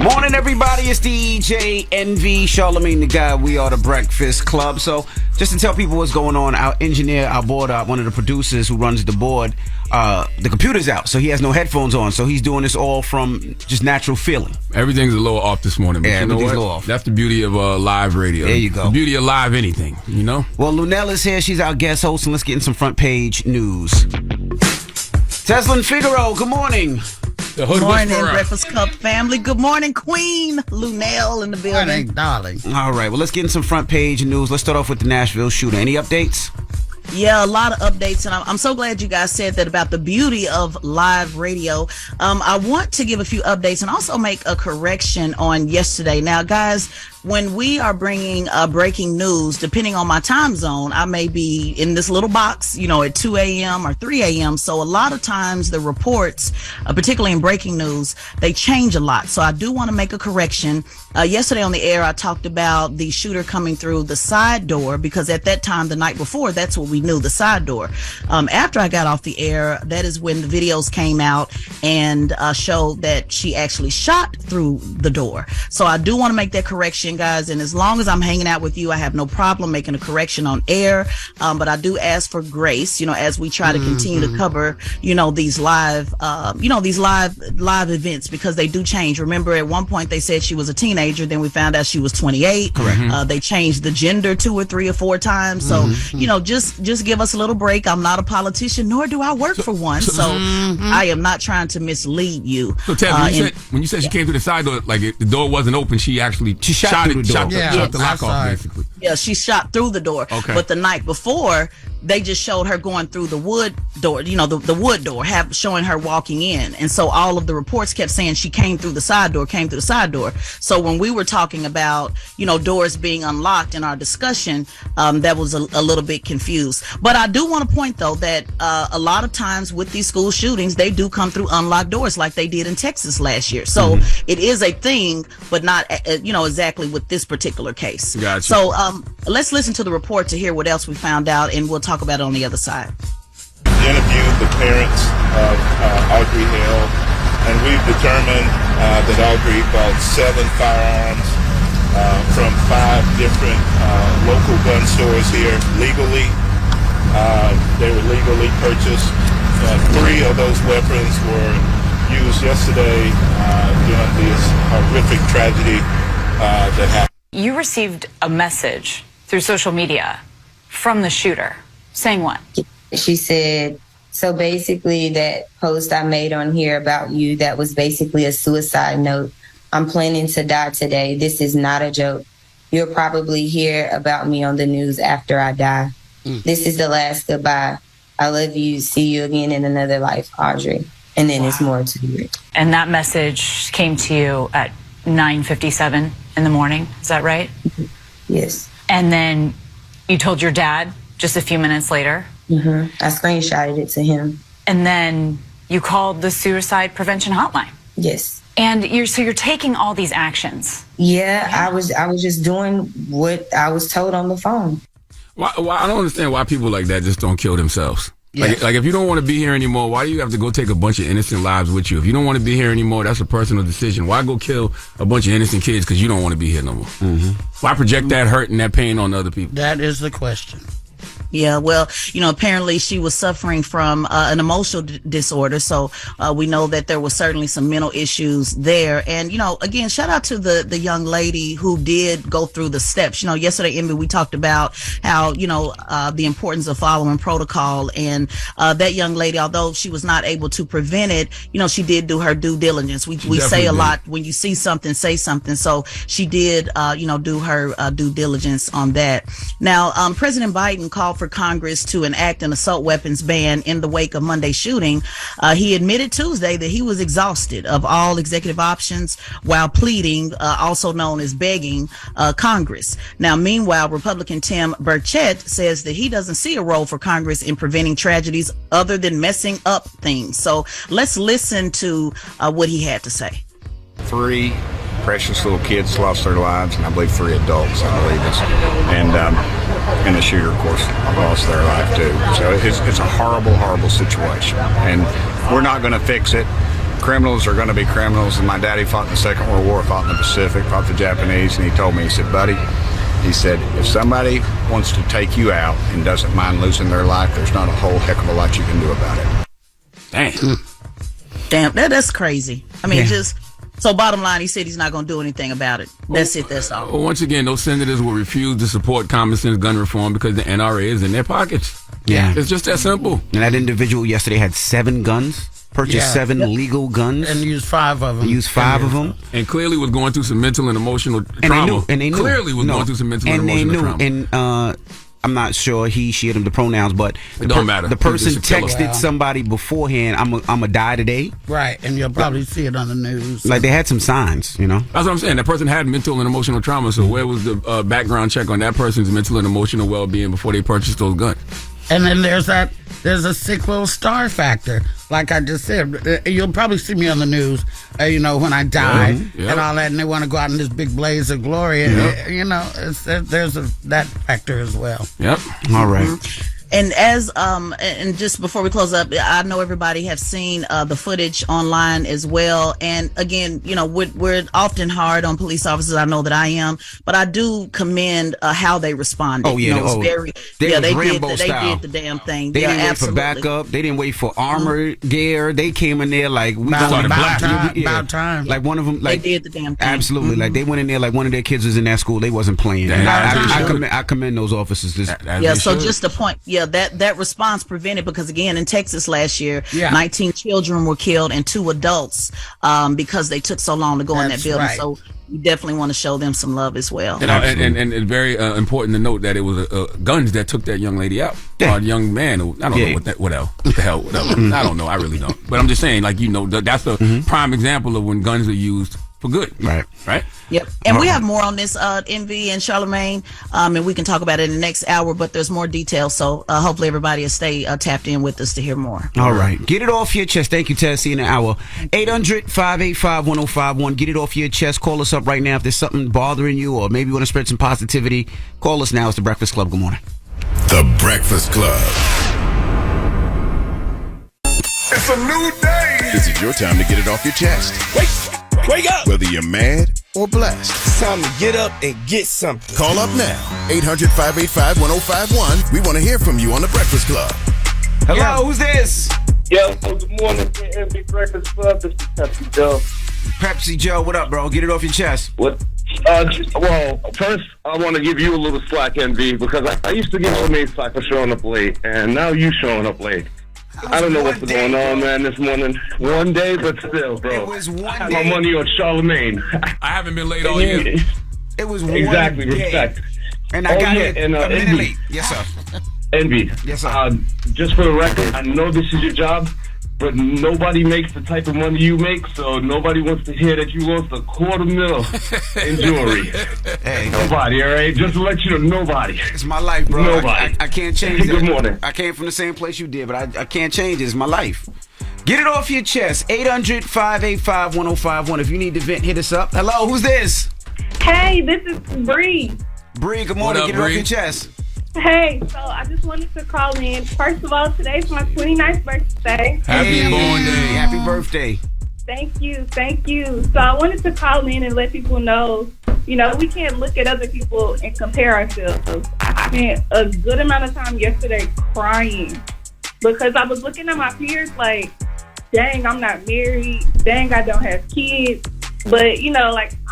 Morning, everybody. It's DJ Envy, Charlamagne the Guy. We are the Breakfast Club. So, just to tell people what's going on, our engineer, our board, one of the producers who runs the board, the computer's out, so he has no headphones on. So he's doing this all from just natural feeling. Everything's a little off this morning. But Yeah, you know everything's what? a little off. That's the beauty of live radio. There you go. The beauty of live anything, you know? Well, Lunell is here. She's our guest host, and let's get in some front page news. Tesla and Figaro, good morning. The hood Good morning, whisperer. Breakfast Club family. Good morning, Queen Luenell in the building. Morning, darling. All right, well, let's get in some front page news. Let's start off with the Nashville shooter. Any updates? Yeah, a lot of updates, and I'm so glad you guys said that about the beauty of live radio. I want to give a few updates and also make a correction on yesterday. Now, guys, when we are bringing breaking news, depending on my time zone, I may be in this little box, at 2 a.m. or 3 a.m. So a lot of times the reports, particularly in breaking news, they change a lot. So I do want to make a correction. Yesterday on the air, I talked about the shooter coming through the side door because at that time, the night before, that's what we knew, the side door. After I got off the air, that is when the videos came out and showed that she actually shot through the door. So I do want to make that correction, guys. And as long as I'm hanging out with you, I have no problem making a correction on air. But I do ask for grace, as we try to continue to cover, these live, these live events because they do change. Remember, at one point they said she was a teenager. Then we found out she was 28. Correct. They changed the gender 2 or 3 or 4 times. So, just give us a little break. I'm not a politician, nor do I work for one. So I am not trying to mislead you. So, Ted, when you said she came through the side door, like the door wasn't open, she actually shot through the door. Shot the lock off, basically. Yeah, she shot through the door. Okay. But the night before, they just showed her going through the wood door, the wood door, showing her walking in. And so all of the reports kept saying she came through the side door. So when we were talking about, doors being unlocked in our discussion, that was a little bit confused. But I do want to point, though, that a lot of times with these school shootings, they do come through unlocked doors like they did in Texas last year. So it is a thing, but not, exactly with this particular case. Gotcha. So let's listen to the report to hear what else we found out, and we'll talk about it on the other side. Interviewed the parents of Audrey Hill, and we've determined that Audrey bought 7 firearms from 5 different local gun stores here legally. They were legally purchased. 3 of those weapons were used yesterday during this horrific tragedy that happened. You received a message through social media from the shooter saying what? She said, so basically that post I made on here about you, that was basically a suicide note. I'm planning to die today. This is not a joke. You'll probably hear about me on the news after I die. This is the last goodbye. I love you. See you again in another life, Audrey. And then it's more to it. And that message came to you at 9:57 in the morning. Is that right? Yes. And then you told your dad just a few minutes later. I screenshotted it to him. And then you called the suicide prevention hotline. Yes. And you're taking all these actions. Yeah, I was just doing what I was told on the phone. Why I don't understand why people like that just don't kill themselves. Yes. Like if you don't want to be here anymore, why do you have to go take a bunch of innocent lives with you? If you don't want to be here anymore, that's a personal decision. Why go kill a bunch of innocent kids because you don't want to be here no more? Why project that hurt and that pain on other people? That is the question. Yeah, well, apparently she was suffering from an emotional disorder. So we know that there was certainly some mental issues there. And, again, shout out to the young lady who did go through the steps. Yesterday, Emmy, we talked about how, the importance of following protocol. And that young lady, although she was not able to prevent it, she did do her due diligence. We say a lot, when you see something, say something. So she did, do her due diligence on that. Now, President Biden called for Congress to enact an assault weapons ban in the wake of Monday's shooting. He admitted Tuesday that he was exhausted of all executive options while pleading, also known as begging, Congress. Now, meanwhile, Republican Tim Burchett says that he doesn't see a role for Congress in preventing tragedies other than messing up things. So let's listen to what he had to say. 3 precious little kids lost their lives, and I believe 3 adults, and the shooter, of course, lost their life too. So it's a horrible, horrible situation, and we're not going to fix it. criminals are going to be criminals. And my daddy fought in the Second World War, fought in the Pacific, fought the Japanese, and he told me, he said, buddy, he said, if somebody wants to take you out and doesn't mind losing their life, there's not a whole heck of a lot you can do about it. Damn, that's crazy. I mean, so bottom line, he said he's not going to do anything about it. That's it. That's all. Well, once again, those senators will refuse to support common sense gun reform because the NRA is in their pockets. Yeah. It's just that simple. And that individual yesterday had 7 guns, purchased 7 legal guns. And used 5 of them. And clearly was going through some mental and emotional trauma. And they knew. Clearly was going through some mental and emotional trauma. And I'm not sure he, she, him, the pronouns, but it don't matter. The person texted somebody beforehand, I'm a die today. Right, and you'll probably see it on the news. Like they had some signs, you know. That's what I'm saying. That person had mental and emotional trauma. So where was the background check on that person's mental and emotional well-being before they purchased those guns? And then there's a sick little star factor. Like I just said, you'll probably see me on the news, when I die and all that, and they want to go out in this big blaze of glory. And, there's that factor as well. Yep. All right. And as and just before we close up, I know everybody have seen the footage online as well. And again, we're often hard on police officers. I know that I am, but I do commend how they responded. Oh yeah, they did the damn thing. They didn't wait for backup. They didn't wait for armor gear. They came in there like about time. Like one of them, like they did the damn thing. Absolutely, like they went in there like one of their kids was in that school. They wasn't playing. I commend those officers. So just the point. That response prevented, because again, in Texas last year, 19 children were killed and 2 adults because they took so long to go in that building. Right. So you definitely want to show them some love as well. And it's very important to note that it was guns that took that young lady out. Or a young man. I don't know what the hell. I don't know. I really don't. But I'm just saying, that's a prime example of when guns are used for good. Right? Yep. And we have more on this, Envy and Charlamagne, and we can talk about it in the next hour, but there's more details. So hopefully everybody will stay tapped in with us to hear more. All right. Get it off your chest. Thank you, Ted. See you in an hour. 800-585-1051. Get it off your chest. Call us up right now if there's something bothering you or maybe you want to spread some positivity. Call us now. It's The Breakfast Club. Good morning. The Breakfast Club. It's a new day. This is your time to get it off your chest. Wake up! Whether you're mad or blessed. It's time to get up and get something. Call up now. 800-585-1051. We want to hear from you on The Breakfast Club. Hello, who's this? Yo, good morning, MB Breakfast Club. This is Pepsi Joe. Pepsi Joe, what up, bro? Get it off your chest. What? Well, first, I want to give you a little slack, MB, because I used to give Charlamagne slack for showing up late, and now you showing up late. I don't know what's going on, man, this morning. One day, but still, bro. It was one I have day. my money on Charlamagne. I haven't been late all year. It was one exactly, day. respect. And I got it and, a minute Envy. late. Yes, sir. Envy. Yes, sir. Just for the record, I know this is your job, but nobody makes the type of money you make, so nobody wants to hear that you lost $250,000 in jewelry. Hey, nobody, all right? Just to let you know, nobody. It's my life, bro. Nobody. I can't change it. Good morning. I came from the same place you did, but I can't change it. It's my life. Get it off your chest. 800-585-1051. If you need to vent, hit us up. Hello, who's this? Hey, this is Bree. Bree, good morning. Get it off your chest. Hey, so I just wanted to call in. First of all, today's my 29th birthday. Happy born day. Happy birthday. Thank you. So I wanted to call in and let people know, we can't look at other people and compare ourselves. I spent a good amount of time yesterday crying because I was looking at my peers like, dang, I'm not married. Dang, I don't have kids. But,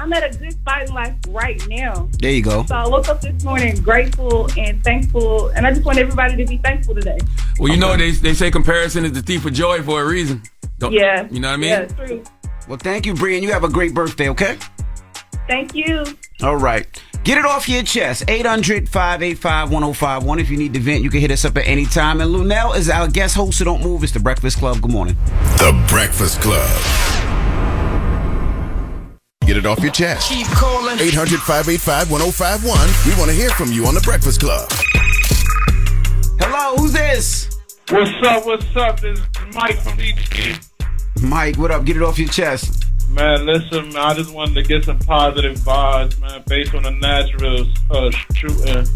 I'm at a good spot in life right now. There you go. So I woke up this morning grateful and thankful, and I just want everybody to be thankful today. Well, they say comparison is the thief of joy for a reason. Yeah. You know what I mean? Yeah, true. Well, thank you, Bree, and you have a great birthday, okay? Thank you. All right. Get it off your chest. 800-585-1051. If you need to vent, you can hit us up at any time. And Lunell is our guest host, so don't move. It's The Breakfast Club. Good morning. The Breakfast Club. Get it off your chest. Keep calling. 800-585-1051. We want to hear from you on The Breakfast Club. Hello, who's this? What's up? This is Mike from East. Mike, what up? Get it off your chest. Man, listen, man, I just wanted to get some positive vibes, man, based on the Nashville shooting.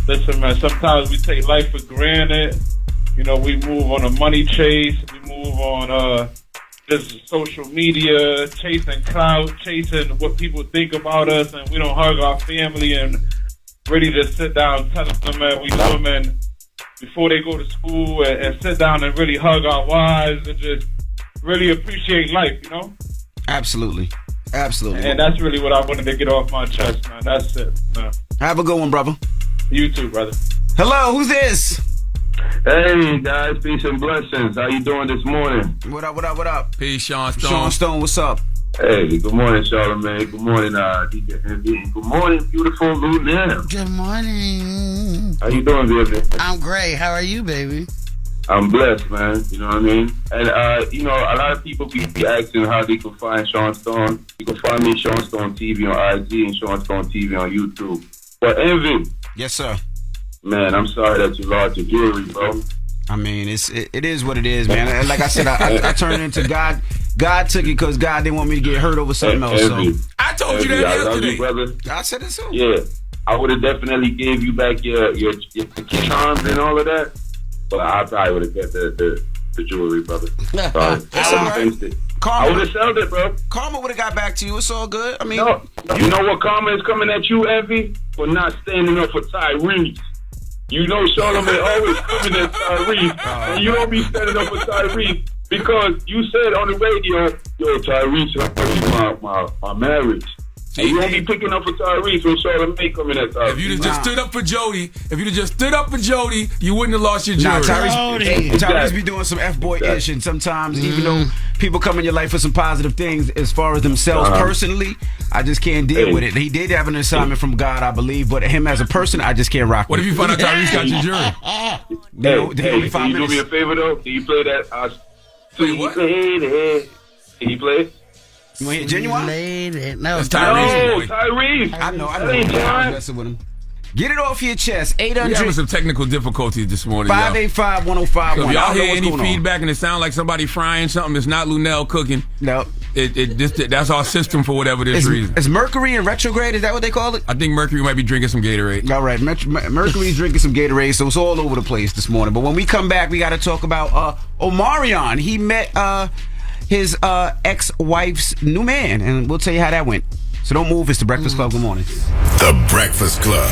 Listen, man, sometimes we take life for granted. We move on a money chase. We move on just social media, chasing clout, chasing what people think about us, and we don't hug our family and really just sit down, tell them that we love them, and before they go to school, and sit down and really hug our wives and just really appreciate life, you know? Absolutely. Absolutely. And that's really what I wanted to get off my chest, man. That's it, man. Have a good one, brother. You too, brother. Hello, who's this? Hey, guys, peace and blessings. How you doing this morning? What up, what up, what up? Peace, Sean Stone. Sean Stone, what's up? Hey, good morning, Charlamagne. Good morning, DJ Envy. Good morning, beautiful Luenell. Good morning. How you doing, baby? I'm great. How are you, baby? I'm blessed, man. You know what I mean? And, you know, a lot of people be asking how they can find Sean Stone. You can find me, Sean Stone TV on IG and Sean Stone TV on YouTube. But Envy. Yes, sir. Man, I'm sorry that you lost your jewelry, bro. I mean, it is what it is, man. And like I said, I turned it into God. God took it because God didn't want me to get hurt over something else. So. I told you that yesterday. yesterday. I love you, brother. I said it too. Yeah. I would have definitely gave you back your charms and all of that. But I probably would have kept the jewelry, brother. Sorry. That's all right. I would have sold it, bro. Karma would have got back to you. It's all good. I mean, no, you know what karma is coming at you, Envy? For not standing up for Tyrese. You know Charlamagne always coming at Tyrese, and you don't be standing up for Tyrese because you said on the radio, yo, Tyrese, my marriage. And you won't be picking up for Tyrese when Charlamagne coming at Tyrese. If you'd have just stood up for Jody, you wouldn't have lost your jewelry. Tyrese be doing some F-boy-ish, and sometimes, even though people come in your life for some positive things, as far as themselves personally, I just can't deal with it. He did have an assignment from God, I believe, but him as a person, I just can't rock with. What if you find out Tyrese got your jewelry? Can you do me a favor, though? Can you play that? Wait, what? Can you play it? You want to hear Genuine? No, it's Tyrese. No, Tyrese. I know. I'm messing with him. Get it off your chest. 800. We're having some technical difficulties this morning, 585-1051. So if y'all hear any feedback and it sounds like somebody frying something, it's not Lunell cooking. No. That's our system for whatever this reason. Is Mercury in retrograde? Is that what they call it? I think Mercury might be drinking some Gatorade. All right. Mercury's drinking some Gatorade, so it's all over the place this morning. But when we come back, we got to talk about Omarion. He met his ex-wife's new man, and we'll tell you how that went. So don't move. It's The Breakfast Club. Good morning. The Breakfast Club.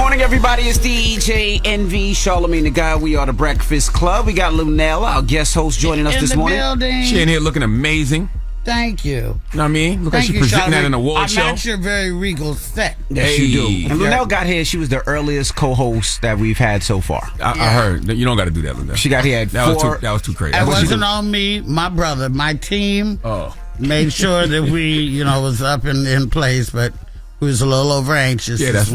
Morning, everybody. It's DJ Envy, Charlamagne the Guy. We are The Breakfast Club. We got Lunell, our guest host, joining us this morning. Building. She in here looking amazing. Thank you. You know what I mean? Look like she's presenting that in a award show. I match your very regal set. Yes, you do. And Lunell got here. She was the earliest co-host that we've had so far. I heard. You don't got to do that, Lunell. She got here at 4. That was too crazy. It wasn't on me. My brother, my team made sure that we, was up in place, but we was a little over anxious. Yeah, that's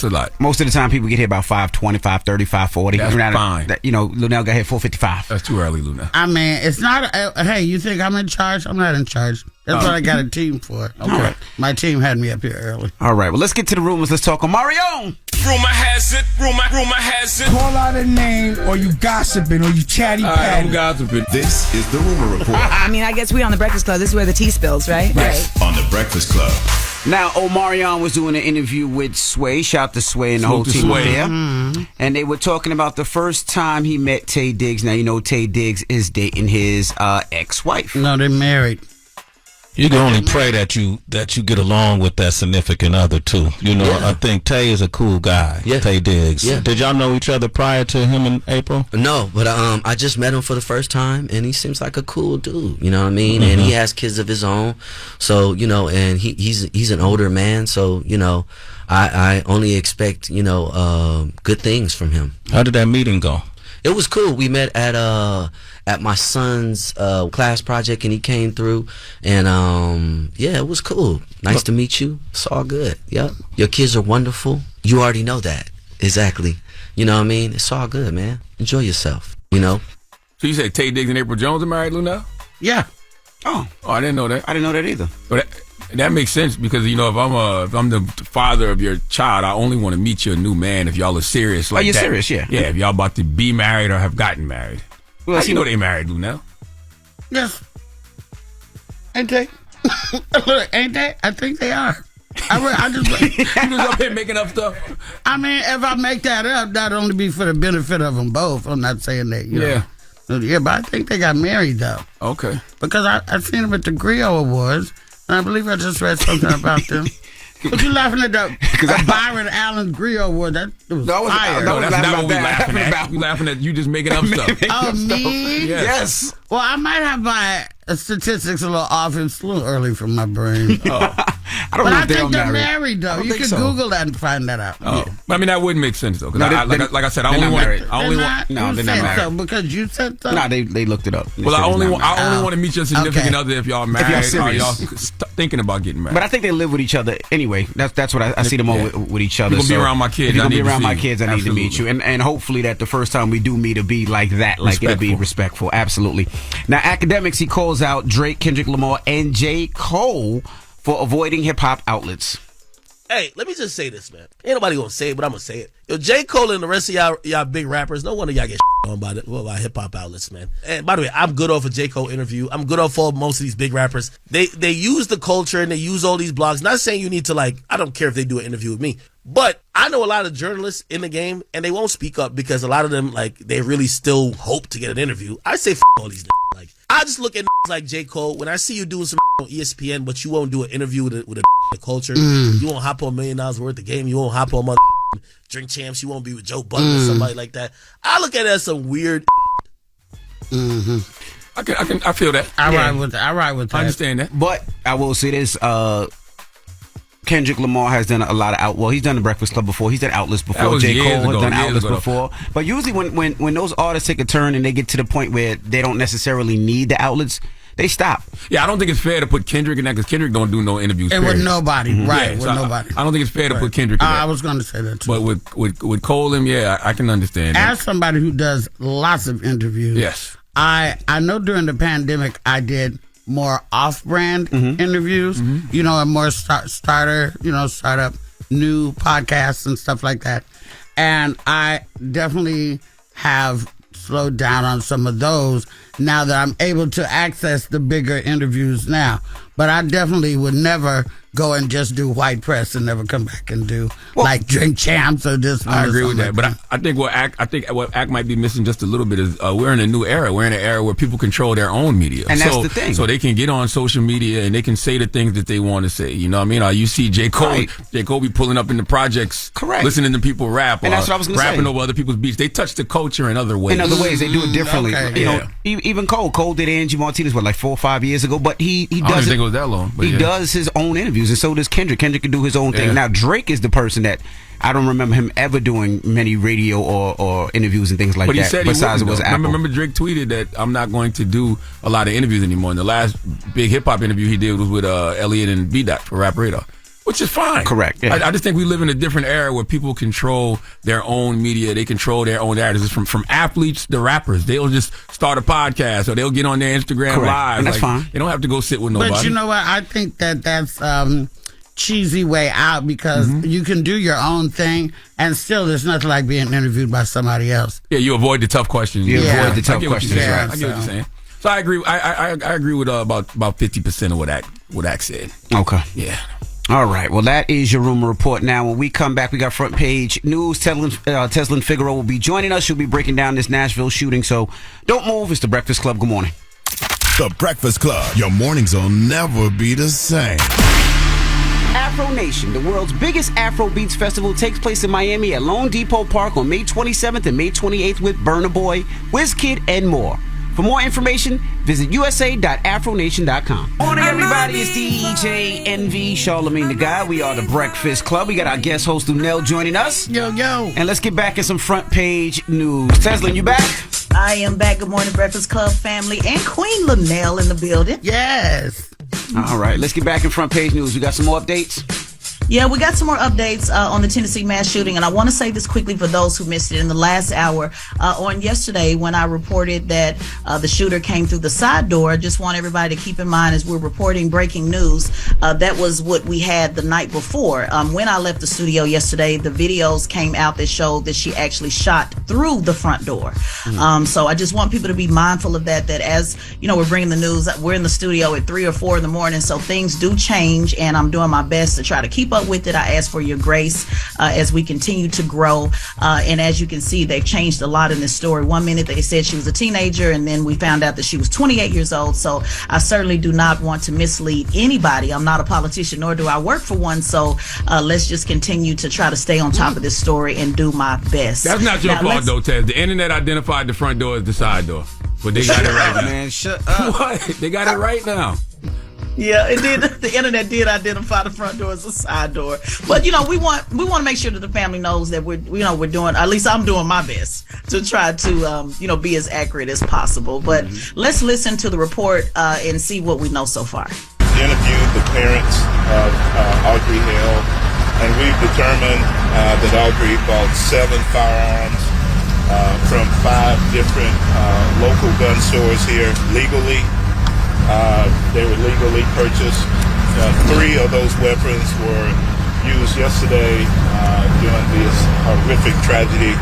a lot. Most of the time, people get here about 5:20, 5:30, 5:40. That's fine. Lunell got here 4:55. That's too early, Lunell. I mean, it's not. Hey, you think I'm in charge? I'm not in charge. That's what I got a team for. Okay. My team had me up here early. All right. Well, let's get to the rumors. Let's talk on Mario. Rumor has it. Call out a name, or you gossiping, or you chatty patty. I'm gossiping. This is the Rumor Report. I mean, I guess we on The Breakfast Club. This is where the tea spills, right? Right. On The Breakfast Club. Now, Omarion was doing an interview with Sway. Shout to Sway and the whole team up there. Mm-hmm. And they were talking about the first time he met Tay Diggs. Now, you know Tay Diggs is dating his ex-wife. No, they're married. You can only pray that you get along with that significant other too. I think Tay is a cool guy. Yeah. Tay Diggs. Yeah. Did y'all know each other prior to him and April? No, but I just met him for the first time, and he seems like a cool dude. You know what I mean? Mm-hmm. And he has kids of his own, so and he's an older man, so I only expect good things from him. How did that meeting go? It was cool. We met at my son's class project, and he came through, and it was cool. Nice to meet you. It's all good. Yep. Your kids are wonderful. You already know that. Exactly. You know what I mean? It's all good, man. Enjoy yourself. So you said Tay Diggs and April Jones are married, Lunell? Yeah. Oh, I didn't know that. I didn't know that either. But that makes sense because if I'm the father of your child, I only want to meet your new man if y'all are serious like that. Oh, you're serious, yeah. Yeah, if y'all about to be married or have gotten married. Well, how you know they married, Lunell? Yes. Ain't they? Ain't they? I think they are. I just you just up here making up stuff. I mean, if I make that up, that'd only be for the benefit of them both. I'm not saying that. You know. Yeah, but I think they got married, though. Okay. Because I seen them at the Griot Awards, and I believe I just read something about them. But you laughing at the Byron Allen Griot Award? That was fire. No, that's not what we laughing at. We laughing at you just making up stuff. Oh, me? Yes. Well, I might have my statistics a little off. It's a little early for my brain. I don't know if think they're married, though. You can Google that and find that out. Oh, I mean that wouldn't make sense though. No, Like I said, I only want. No, they're not married. So because you said so. No, they looked it up. Well, I only want to meet your significant other if y'all married or y'all thinking about getting married. But I think they live with each other anyway. That's what I see them all with each other. You're gonna be around my kids. If you're gonna be around my kids, I need to meet you, and hopefully that the first time we do meet, it'll be like that, like it'll be respectful. Absolutely. Now, academics, he calls out Drake, Kendrick Lamar, and J. Cole for avoiding hip hop outlets. Hey, let me just say this, man. Ain't nobody gonna say it, but I'm gonna say it. Yo, J. Cole and the rest of y'all big rappers, no wonder y'all get on by hip hop outlets, man. And by the way, I'm good off a J. Cole interview. I'm good off most of these big rappers. They use the culture and they use all these blogs. Not saying you need to I don't care if they do an interview with me, but I know a lot of journalists in the game and they won't speak up because a lot of them they really still hope to get an interview. I say all these niggas. I just look at like J. Cole. When I see you doing some on ESPN, but you won't do an interview with a culture. You won't hop on $1 million worth of game. You won't hop on Drink Champs. You won't be with Joe Budden or somebody like that. I look at it as some weird. I feel that. I ride with that. I understand that. But I will say this. Kendrick Lamar has done a lot of he's done the Breakfast Club before. He's done outlets before. J. Cole has done outlets before. But usually when those artists take a turn and they get to the point where they don't necessarily need the outlets, they stop. Yeah, I don't think it's fair to put Kendrick in that because Kendrick don't do no interviews. And with nobody, right? Yeah, with so nobody. I don't think it's fair to put Kendrick in that. I was going to say that too. But with Cole and I can understand that. As somebody who does lots of interviews, yes, I know during the pandemic I did more off-brand interviews, and more startup new podcasts and stuff like that. And I definitely have slowed down on some of those now that I'm able to access the bigger interviews now. But I definitely would never go and just do white press and never come back and do Drink Champs or this one. I agree with that. But I think what ACT might be missing just a little bit is we're in a new era. We're in an era where people control their own media. And that's the thing. So they can get on social media and they can say the things that they want to say. You know what I mean? You see J. Cole, J. Cole be pulling up in the projects, listening to people rap, and that's what I was going to say. Rapping over other people's beats. They touch the culture in other ways. In other ways, they do it differently. Okay, even Cole did Angie Martinez 4 or 5 years ago, but he does. I don't think it was that long. But he does his own interviews, and so does Kendrick. Kendrick can do his own thing. Now Drake is the person that I don't remember him ever doing many radio or interviews and things like that. But he said besides it was Apple. Remember Drake tweeted that I'm not going to do a lot of interviews anymore. And the last big hip hop interview he did was with Elliot and B-Dot for Rap Radar, which is fine. Correct. Yeah. I just think we live in a different era where people control their own media. They control their own narratives. From athletes to rappers. They'll just start a podcast or they'll get on their Instagram Live. And that's fine. They don't have to go sit with nobody. But you know what? I think that's cheesy way out because you can do your own thing and still there's nothing like being interviewed by somebody else. Yeah, you avoid the tough questions. You avoid the tough questions. I get what you're saying. So I agree. I agree with about 50% of what ACT said. Okay. Yeah. All right. Well, that is your rumor report. Now, when we come back, we got front page news. Teslin Figaro will be joining us. She'll be breaking down this Nashville shooting. So don't move. It's the Breakfast Club. Good morning. The Breakfast Club. Your mornings will never be the same. Afro Nation, the world's biggest Afro Beats festival, takes place in Miami at Lone Depot Park on May 27th and May 28th with Burna Boy, WizKid, and more. For more information, visit usa.afronation.com. Morning, everybody. It's DJ NV, Charlamagne the Guy. We are the Breakfast Club. We got our guest host, Lunell, joining us. Yo. And let's get back in some front page news. Teslin, you back? I am back. Good morning, Breakfast Club family. And Queen Luenell in the building. Yes. All right, let's get back in front page news. We got some more updates? Yeah, we got some more updates on the Tennessee mass shooting, and I want to say this quickly for those who missed it in the last hour. On yesterday, when I reported that the shooter came through the side door, I just want everybody to keep in mind as we're reporting breaking news, that was what we had the night before. When I left the studio yesterday, the videos came out that showed that she actually shot through the front door. So I just want people to be mindful of that as, we're bringing the news, we're in the studio at 3 or 4 in the morning, so things do change, and I'm doing my best to try to keep up with it. I ask for your grace as we continue to grow. And as you can see, they've changed a lot in this story. 1 minute they said she was a teenager, and then we found out that she was 28 years old. So I certainly do not want to mislead anybody. I'm not a politician, nor do I work for one. So let's just continue to try to stay on top of this story and do my best. That's not your fault, though, Tez. The internet identified the front door as the side door. But they got it right now. Man, shut up. What? They got it right now. Yeah, it did. The internet did identify the front door as a side door, but we want to make sure that the family knows that we're doing. At least I'm doing my best to try to be as accurate as possible. But let's listen to the report and see what we know so far. Interviewed the parents of Audrey Hale, and we've determined that Audrey bought 7 firearms from 5 different local gun stores here legally. They were legally purchased. 3 of those weapons were used yesterday during this horrific tragedy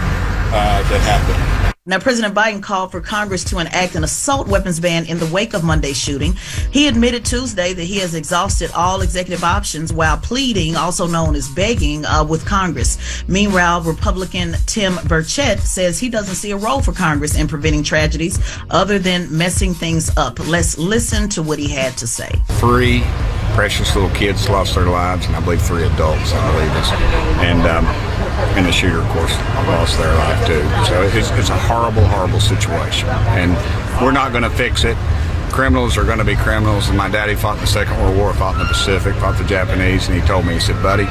that happened. Now, President Biden called for Congress to enact an assault weapons ban in the wake of Monday's shooting. He admitted Tuesday that he has exhausted all executive options while pleading, also known as begging, with Congress. Meanwhile, Republican Tim Burchett says he doesn't see a role for Congress in preventing tragedies other than messing things up. Let's listen to what he had to say. 3 precious little kids lost their lives, and I believe 3 adults, and the shooter, of course, lost their life too. So it's a horrible, horrible situation, and we're not going to fix it. Criminals are going to be criminals, and my daddy fought in the Second World War, fought in the Pacific, fought the Japanese, and he told me, he said, buddy,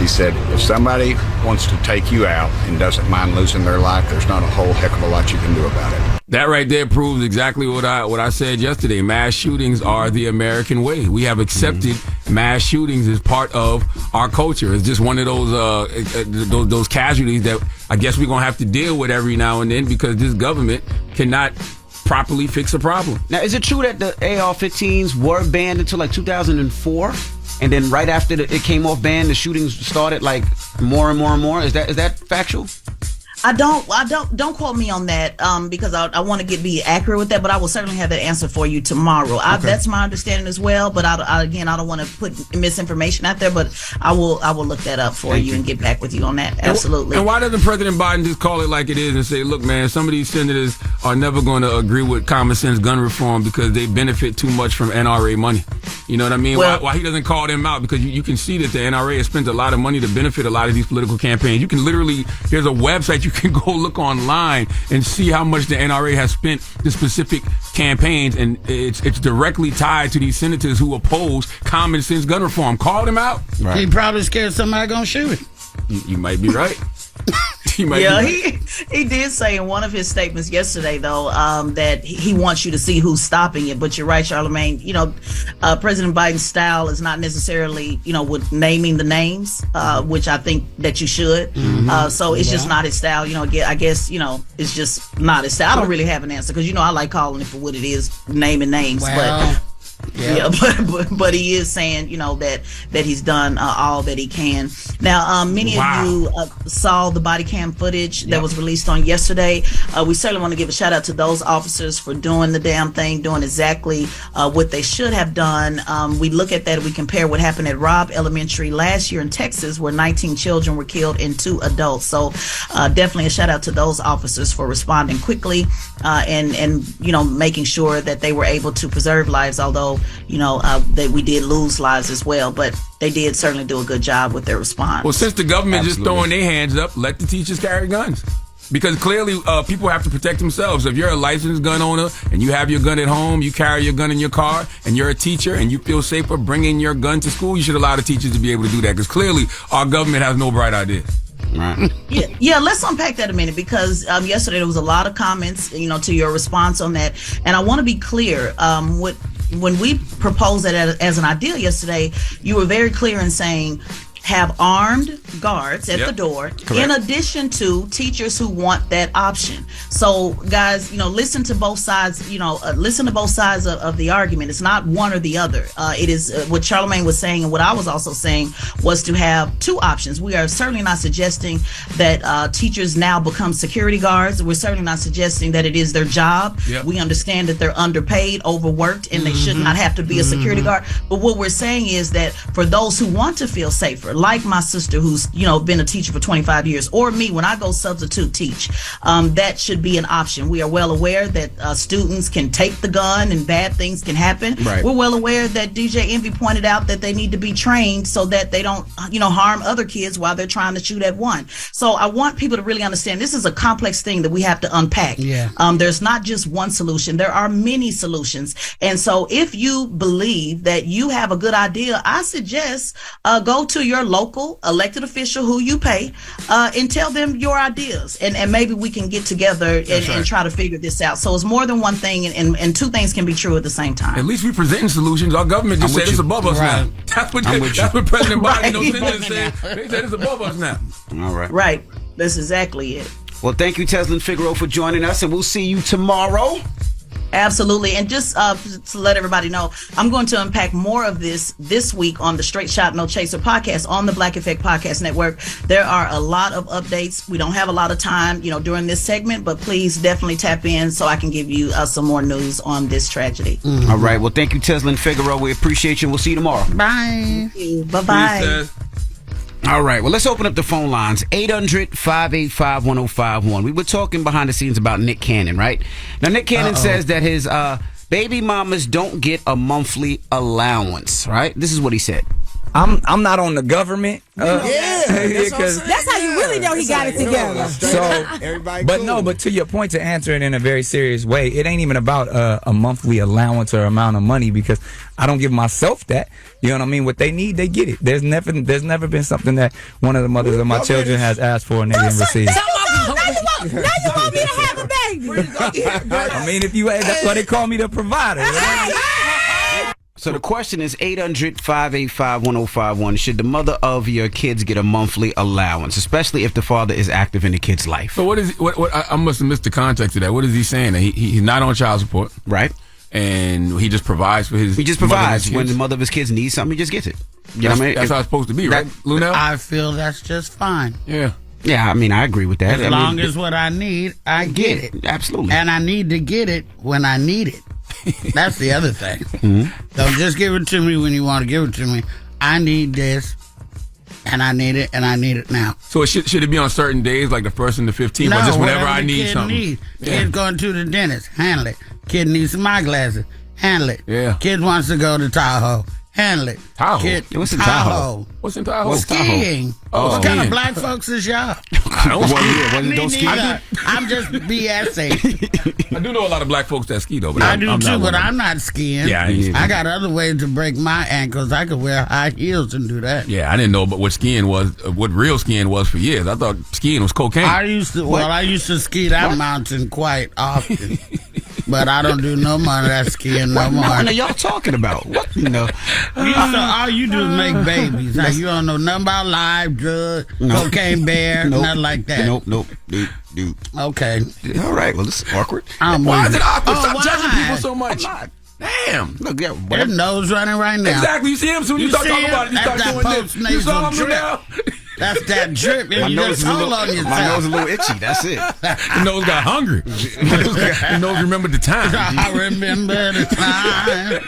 he said, if somebody wants to take you out and doesn't mind losing their life, there's not a whole heck of a lot you can do about it. That right there proves exactly what I said yesterday. Mass shootings are the American way. We have accepted mass shootings as part of our culture. It's just one of those casualties that I guess we're going to have to deal with every now and then because this government cannot properly fix a problem. Now, is it true that the AR-15s were banned until like 2004? And then right after it came off ban, the shootings started like more and more and more? Is that factual? Don't quote me on that because I want to be accurate with that, but I will certainly have that answer for you tomorrow. Okay. That's my understanding as well, but I don't want to put misinformation out there, but I will look that up for you and get back with you on that. Absolutely. And why doesn't President Biden just call it like it is and say, look, man, some of these senators are never going to agree with common sense gun reform because they benefit too much from NRA money. You know what I mean? Well, why he doesn't call them out? Because you can see that the NRA has spent a lot of money to benefit a lot of these political campaigns. You can literally, there's a website you can go look online and see how much the NRA has spent to specific campaigns, and it's directly tied to these senators who oppose common sense gun reform. Call them out. Right. He probably scared somebody gonna shoot him. You might be right. He did say in one of his statements yesterday, though, that he wants you to see who's stopping it. But you're right, Charlamagne. President Biden's style is not necessarily, with naming the names, which I think that you should. So it's just not his style. I guess, it's just not his style. I don't really have an answer because, I like calling it for what it is, naming names. Well. Yeah, but he is saying, that he's done all that he can. Now, many of you saw the body cam footage that was released on yesterday. We certainly want to give a shout out to those officers for doing the damn thing, doing exactly what they should have done. We look at that, we compare what happened at Robb Elementary last year in Texas, where 19 children were killed and 2 adults. So definitely a shout out to those officers for responding quickly and making sure that they were able to preserve lives, although that we did lose lives as well, but they did certainly do a good job with their response. Well, since the government just throwing their hands up, let the teachers carry guns. Because clearly people have to protect themselves. If you're a licensed gun owner and you have your gun at home, you carry your gun in your car, and you're a teacher and you feel safer bringing your gun to school, you should allow the teachers to be able to do that. Because clearly our government has no bright idea. Right. Yeah, let's unpack that a minute because yesterday there was a lot of comments, to your response on that. And I want to be clear, when we proposed that as an idea yesterday, you were very clear in saying, have armed guards at Yep. the door, Correct. in addition to teachers who want that option. So, guys, listen to both sides. Listen to both sides of the argument. It's not one or the other. It is what Charlamagne was saying, and what I was also saying was to have two options. We are certainly not suggesting that teachers now become security guards. We're certainly not suggesting that it is their job. Yep. We understand that they're underpaid, overworked, and they should not have to be a security guard. But what we're saying is that for those who want to feel safer, like my sister who's been a teacher for 25 years, or me when I go substitute teach, that should be an option. We are well aware that students can take the gun and bad things can happen. Right. We're well aware that DJ Envy pointed out that they need to be trained so that they don't harm other kids while they're trying to shoot at one. So I want people to really understand this is a complex thing that we have to unpack. Yeah. There's not just one solution. There are many solutions. And so if you believe that you have a good idea, I suggest go to your local elected official who you pay and tell them your ideas. And maybe we can get together and try to figure this out. So it's more than one thing, and two things can be true at the same time. At least we presenting solutions. Our government just said it's above us now. That's what President Biden said. They said it's above us now. All right. Right. That's exactly it. Well, thank you, Teslin Figaro, for joining us, and we'll see you tomorrow. Absolutely. And just to let everybody know, I'm going to unpack more of this week on the Straight Shot No Chaser podcast on the Black Effect Podcast Network. There are a lot of updates. We don't have a lot of time, during this segment, but please definitely tap in so I can give you some more news on this tragedy. All right. Well, thank you, Teslin Figaro. We appreciate you. We'll see you tomorrow. Bye. Bye-bye. All right, well, let's open up the phone lines. 800-585-1051. We were talking behind the scenes about Nick Cannon, right? Now, Nick Cannon says that his baby mamas don't get a monthly allowance, right? This is what he said. I'm not on the government. That's how you really know he got it together. So, but to your point, to answer it in a very serious way, it ain't even about a monthly allowance or amount of money, because I don't give myself that. You know what I mean? What they need, they get it. There's never been something that one of the mothers of my children has asked for and they didn't receive. Now you want me to have a baby. I mean, that's why they call me the provider. So the question is 800-585-1051. Should the mother of your kids get a monthly allowance, especially if the father is active in the kid's life? So what I must have missed the context of that. What is he saying? That he's not on child support, right? And he just provides for his. He just provides when the mother of his kids needs something. He just gets it. You know what I mean? That's how it's supposed to be, right, Lunell? I feel that's just fine. Yeah. Yeah, I mean, I agree with that. As long as what I need, I get it. Absolutely. And I need to get it when I need it. That's the other thing. Don't just give it to me when you want to give it to me. I need this, and I need it, and I need it now. So should it be on certain days, like the 1st and the 15th, or just whenever I need something? Kid going to the dentist, handle it. Kid needs some eyeglasses, handle it. Yeah. Kid wants to go to Tahoe, handle it. Tahoe? Kid, What's in Tahoe? What's in Tahoe? What's skiing. Oh, What kind of black folks is y'all? I don't ski. Me neither. I'm just BSing. I do know a lot of black folks that ski, though. But I do too, but I'm not skiing. Yeah, I ain't skiing. I got other ways to break my ankles. I could wear high heels and do that. Yeah, I didn't know what skiing was, what real skiing was for years. I thought skiing was cocaine. I used to ski that mountain quite often. But I don't do no more of that skiing no more. What are y'all talking about? What? All you do is make babies. Now, you don't know nothing about live drugs, cocaine bear, nothing like that. Nope. Dude. Okay. All right. Well, this is awkward. Why is it awkward? Oh, Stop judging why? people so much. Damn. Look, yeah, Their nose running right now. Exactly. You see him soon. You start talking about it. You start doing this. You saw him drip. now. That's that drip. You just told on yourself. My nose is a little itchy. That's it. The nose got hungry. The nose remembered the time. I remember the time.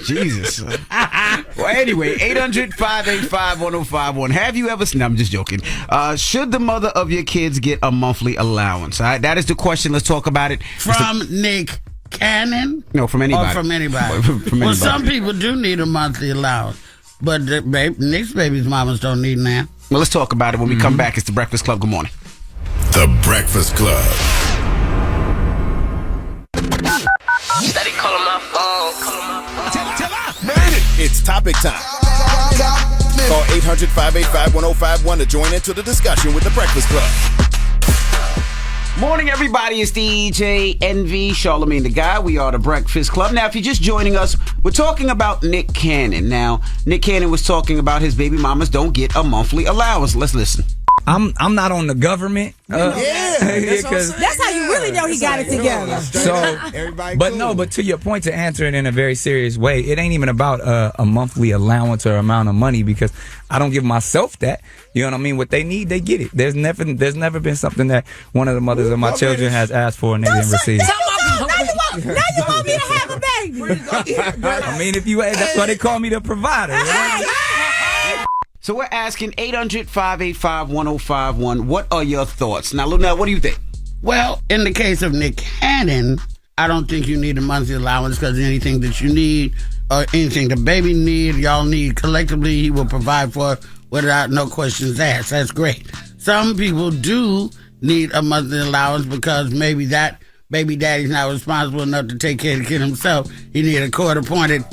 Jesus. Well, anyway, 800-585-1051. Have you ever... No, I'm just joking. Should the mother of your kids get a monthly allowance? All right, that is the question. Let's talk about it. From Nick Cannon? No, from anybody. Or from anybody? From Well, anybody. some people do need a monthly allowance. But Nick's baby's mamas don't need that. Well, let's talk about it when we come back. It's The Breakfast Club. Good morning. The Breakfast Club. Steady calling my phone. It's topic time. Call 800-585-1051 to join into the discussion with The Breakfast Club. Morning, everybody. It's DJ Envy, Charlamagne the Guy. We are The Breakfast Club. Now, if you're just joining us, We're talking about Nick Cannon. Now, Nick Cannon was talking about his baby mamas don't get a monthly allowance. Let's listen. I'm not on the government. That's how you really know he got it together. But to your point, to answer it in a very serious way, it ain't even about a monthly allowance or amount of money, because I don't give myself that. You know what I mean? What they need, they get it. There's never been something that one of the mothers of my children has asked for and they didn't receive. Now you want me to have a baby. I mean, that's why they call me the provider. So we're asking 800-585-1051, what are your thoughts? Now, Lunell, what do you think? Well, in the case of Nick Cannon, I don't think you need a monthly allowance, because anything that you need or anything the baby need, y'all need collectively, he will provide for without no questions asked. That's great. Some people do need a monthly allowance because maybe that baby daddy's not responsible enough to take care of the kid himself. He need a court-appointed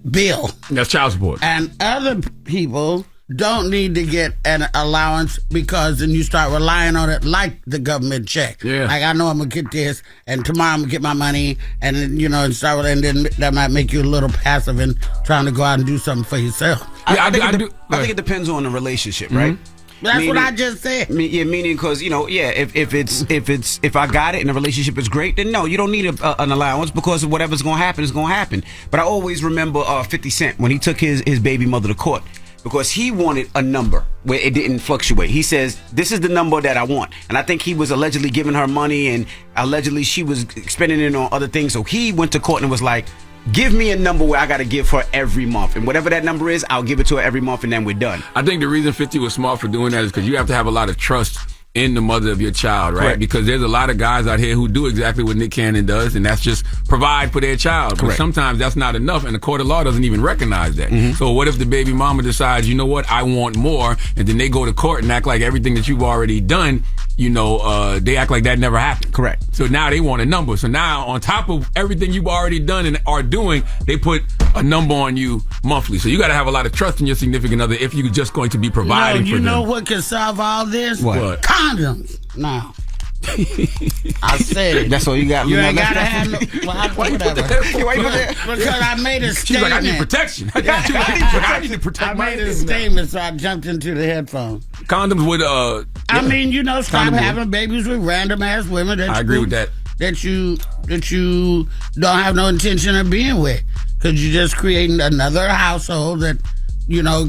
bill. That's child support. And other people don't need to get an allowance, because then you start relying on it like the government check. Yeah. Like, I know I'm going to get this, and tomorrow I'm going to get my money, and then, and then that might make you a little passive in trying to go out and do something for yourself. I think it depends on the relationship, right? That's what I just said. Meaning, because if I got it and the relationship is great, then no, you don't need an allowance, because whatever's going to happen is going to happen. But I always remember 50 Cent when he took his baby mother to court, because he wanted a number where it didn't fluctuate. He says, this is the number that I want. And I think he was allegedly giving her money, and allegedly she was spending it on other things. So he went to court and was like, give me a number where I got to give her every month. And whatever that number is, I'll give it to her every month, and then we're done. I think the reason 50 was smart for doing that is because you have to have a lot of trust in the mother of your child, right? Correct. Because there's a lot of guys out here who do exactly what Nick Cannon does, and that's just provide for their child. But sometimes that's not enough, and the court of law doesn't even recognize that. So what if the baby mama decides, you know what, I want more, and then they go to court and act like everything that you've already done, they act like that never happened. Correct. So now they want a number. So now on top of everything you've already done and are doing, they put a number on you monthly. So you got to have a lot of trust in your significant other if you're just going to be providing for them. You know what can solve all this? What? Condoms. No. I said it. That's all you got. You ain't got to have no... whatever. Because I made a statement. She's like, I need protection. I got you. I need to protect my made a statement, so I jumped into the headphones. Condoms with stop having babies with random ass women. I agree with that. That you don't have no intention of being with, because you're just creating another household that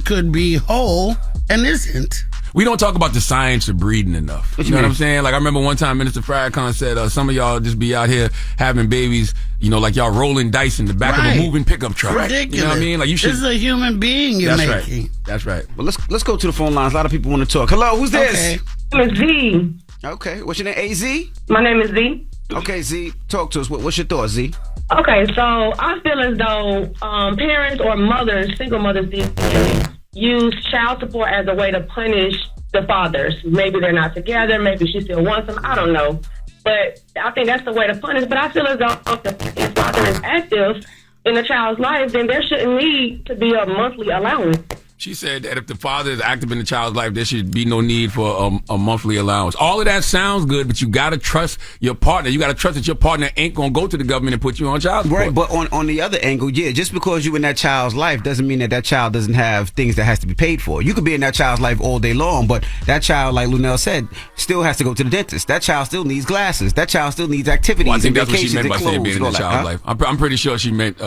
could be whole and isn't. We don't talk about the science of breeding enough. You know what I'm saying? Like, I remember one time Minister Farrakhan said, some of y'all just be out here having babies, like y'all rolling dice in the back of a moving pickup truck. Ridiculous. You know what I mean? Like, you should. This is a human being you're making. Right. That's right. Well, let's go to the phone lines. A lot of people want to talk. Hello, who's this? Okay. I'm Z. Okay, what's your name? AZ? My name is Z. Okay, Z, talk to us. What's your thoughts, Z? Okay, so I feel as though parents or mothers, single mothers these days, use child support as a way to punish the fathers. Maybe they're not together. Maybe she still wants them. I don't know. But I think that's the way to punish. But I feel as though if the father is active in the child's life, then there shouldn't need to be a monthly allowance. She said that if the father is active in the child's life, there should be no need for a monthly allowance. All of that sounds good, but you got to trust your partner. You got to trust that your partner ain't going to go to the government and put you on child support. Right, but on the other angle, just because you're in that child's life doesn't mean that child doesn't have things that has to be paid for. You could be in that child's life all day long, but that child, like Lunell said, still has to go to the dentist. That child still needs glasses. That child still needs activities. Well, I think and that's what she meant by saying being in the child's life. I'm pretty sure she meant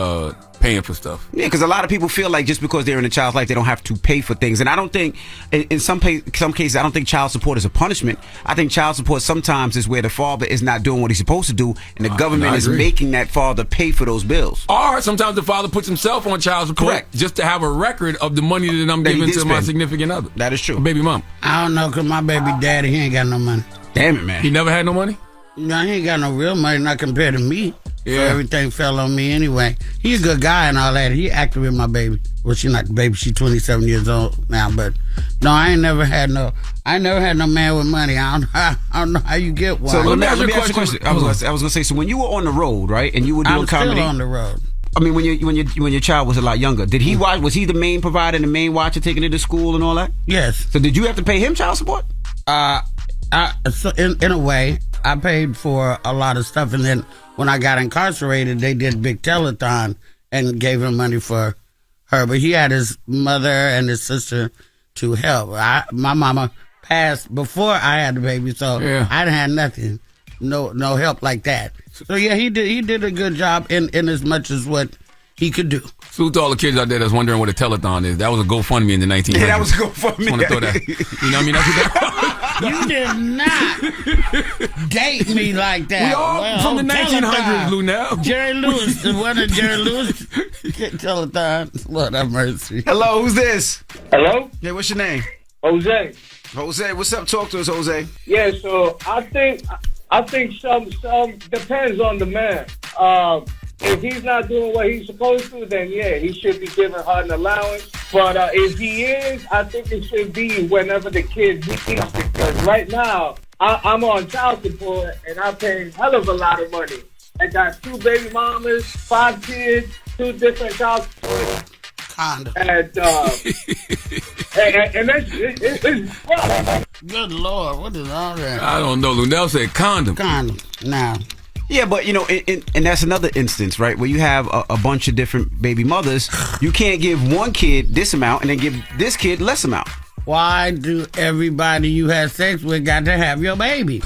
paying for stuff. Yeah, because a lot of people feel like just because they're in a child's life, they don't have to pay for things. And I don't think, in some cases, I don't think child support is a punishment. I think child support sometimes is where the father is not doing what he's supposed to do, and the government is making that father pay for those bills. Or sometimes the father puts himself on child support just to have a record of the money that I'm giving to my significant other. That is true. Baby mom. I don't know, because my baby daddy, he ain't got no money. Damn it, man. He never had no money? No, he ain't got no real money, not compared to me. Yeah. So everything fell on me anyway. He's a good guy and all that. He active with my baby. Well, she not the baby. She's 27 years old now. But no, I never had no man with money. I don't know how you get one. So let me ask you a question. I was gonna say. So when you were on the road, right, and you were doing comedy, still on the road. I mean, when your child was a lot younger, did he watch? Was he the main provider and the main watcher, taking it to school and all that? Yes. So did you have to pay him child support? So in a way, I paid for a lot of stuff, and then when I got incarcerated, they did big telethon, and gave him money for her. But he had his mother and his sister to help. My mama passed before I had the baby, so I didn't have nothing, no help like that. So yeah, he did a good job in as much as what he could do. Salute to all the kids out there that's wondering what a telethon is. That was a GoFundMe in the 1900s. Yeah, that was a GoFundMe. Just want to throw that. You know what I mean? That's what that You did not date me like that. We all from the 1900s, Luenell. Jerry Lewis, the one of Jerry Lewis telethon. Lord have mercy. Hello, who's this? Hello? Yeah, what's your name? Jose. Jose, what's up? Talk to us, Jose. Yeah, so I think some depends on the man. If he's not doing what he's supposed to, then yeah, he should be giving her an allowance. But if he is, I think it should be whenever the kid needs it. Because right now, I'm on child support and I'm paying hell of a lot of money. I got 2 baby mamas, 5 kids, 2 different child supports. Condom. And it's rough. Good Lord, what is all that? I don't know. Lunell said condom. Condom. Now. Yeah, but, you know, and that's another instance, right, where you have a bunch of different baby mothers. You can't give one kid this amount and then give this kid less amount. Why do everybody you had sex with got to have your baby?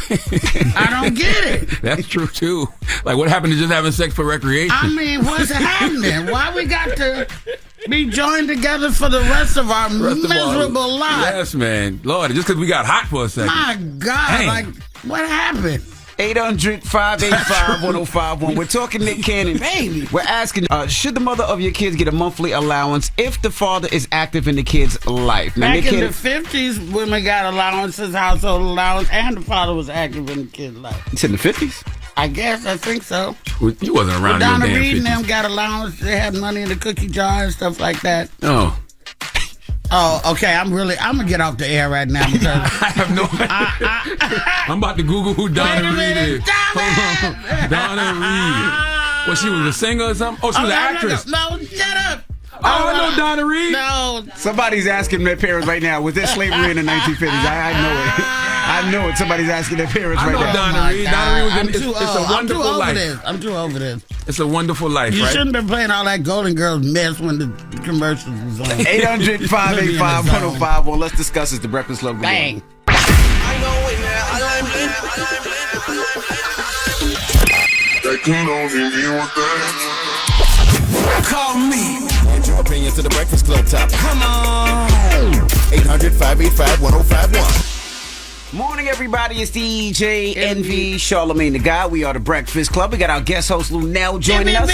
I don't get it. That's true, too. Like, what happened to just having sex for recreation? I mean, what's happening? Why we got to be joined together for the rest of our miserable lives? Yes, man. Lord, just because we got hot for a second. My God, Dang. like, what happened? 800-585-1051. We're talking Nick Cannon. Baby. We're asking, should the mother of your kids get a monthly allowance if the father is active in the kid's life? Now, Back Nick in Cannon, the 50s, women got allowances, household allowance, and the father was active in the kid's life. it's in the 50s? I guess, I think so. You wasn't around in Donna the damn Reed and 50s. them got allowance. They had money in the cookie jar and stuff like that. Oh. Oh, okay. I'm gonna get off the air right now because I have no idea. I'm about to Google who Donna Reed is. Hold on. Donna Reed. Well, she was a singer or something? Oh, she was an actress. No, shut up. Oh, I know Donna Reed. No. Somebody's asking their parents right now, was there slavery in the 1950s? I know it. I know it. Somebody's asking their parents right now. I know Donna Reed. Donna Reed was in It's a Wonderful Life. I'm too over this. It's a Wonderful Life, You right? shouldn't have been playing all that Golden Girls mess when the commercials was on. 800-585-1051. Let's discuss this. The Breakfast Club. Bang. Call me. Get your opinion to the Breakfast Club topic. Come on. 800-585-1051. Morning, everybody. It's DJ Envy, Charlamagne the Guy. We are the Breakfast Club. We got our guest host, Luenell, joining us.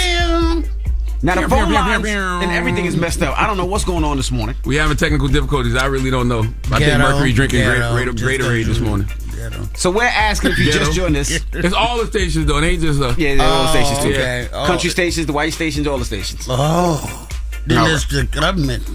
Now, the phone lines and everything is messed up. I don't know what's going on this morning. We having technical difficulties. I really don't know. I think Mercury drinking Gatorade this morning. So we're asking if you just joined us. It's all the stations, though. It ain't just Yeah, they're all the stations, too. Okay. Oh. Country stations, the white stations, all the stations. Oh. Then it's the government.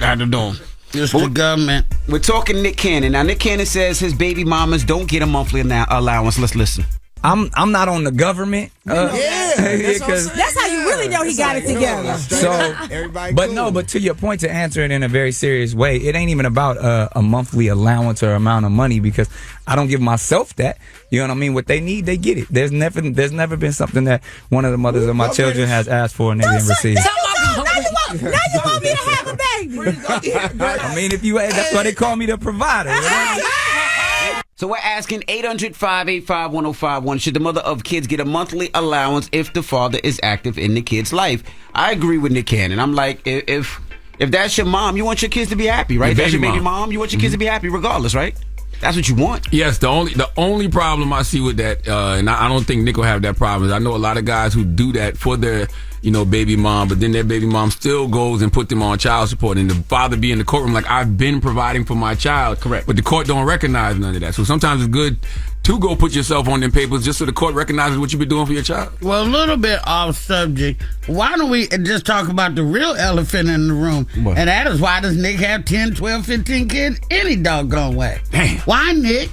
I don't know. It's the government. We're talking Nick Cannon. Now, Nick Cannon says his baby mamas don't get a monthly allowance. Let's listen. I'm not on the government. That's how you really know he got it together. So, but to your point, to answer it in a very serious way, it ain't even about a monthly allowance or amount of money because I don't give myself that. You know what I mean? What they need, they get it. There's never been something that one of the mothers of my children has asked for and they didn't receive. Now you want me to have a baby. I mean, that's why they call me the provider. So we're asking 800-585-1051. Should the mother of kids get a monthly allowance if the father is active in the kid's life? I agree with Nick Cannon. I'm like, if that's your mom, you want your kids to be happy, right? If that's your baby mom, you want your kids to be happy regardless, right? That's what you want. Yes, the only problem I see with that, and I don't think Nick will have that problem, is I know a lot of guys who do that for their baby mom, but then their baby mom still goes and put them on child support, and the father be in the courtroom like, I've been providing for my child. Correct. But the court don't recognize none of that. So sometimes it's good to go put yourself on them papers just so the court recognizes what you've been doing for your child. Well, a little bit off subject. Why don't we just talk about the real elephant in the room? What? And that is why does Nick have 10, 12, 15 kids any doggone way? Damn. Why, Nick?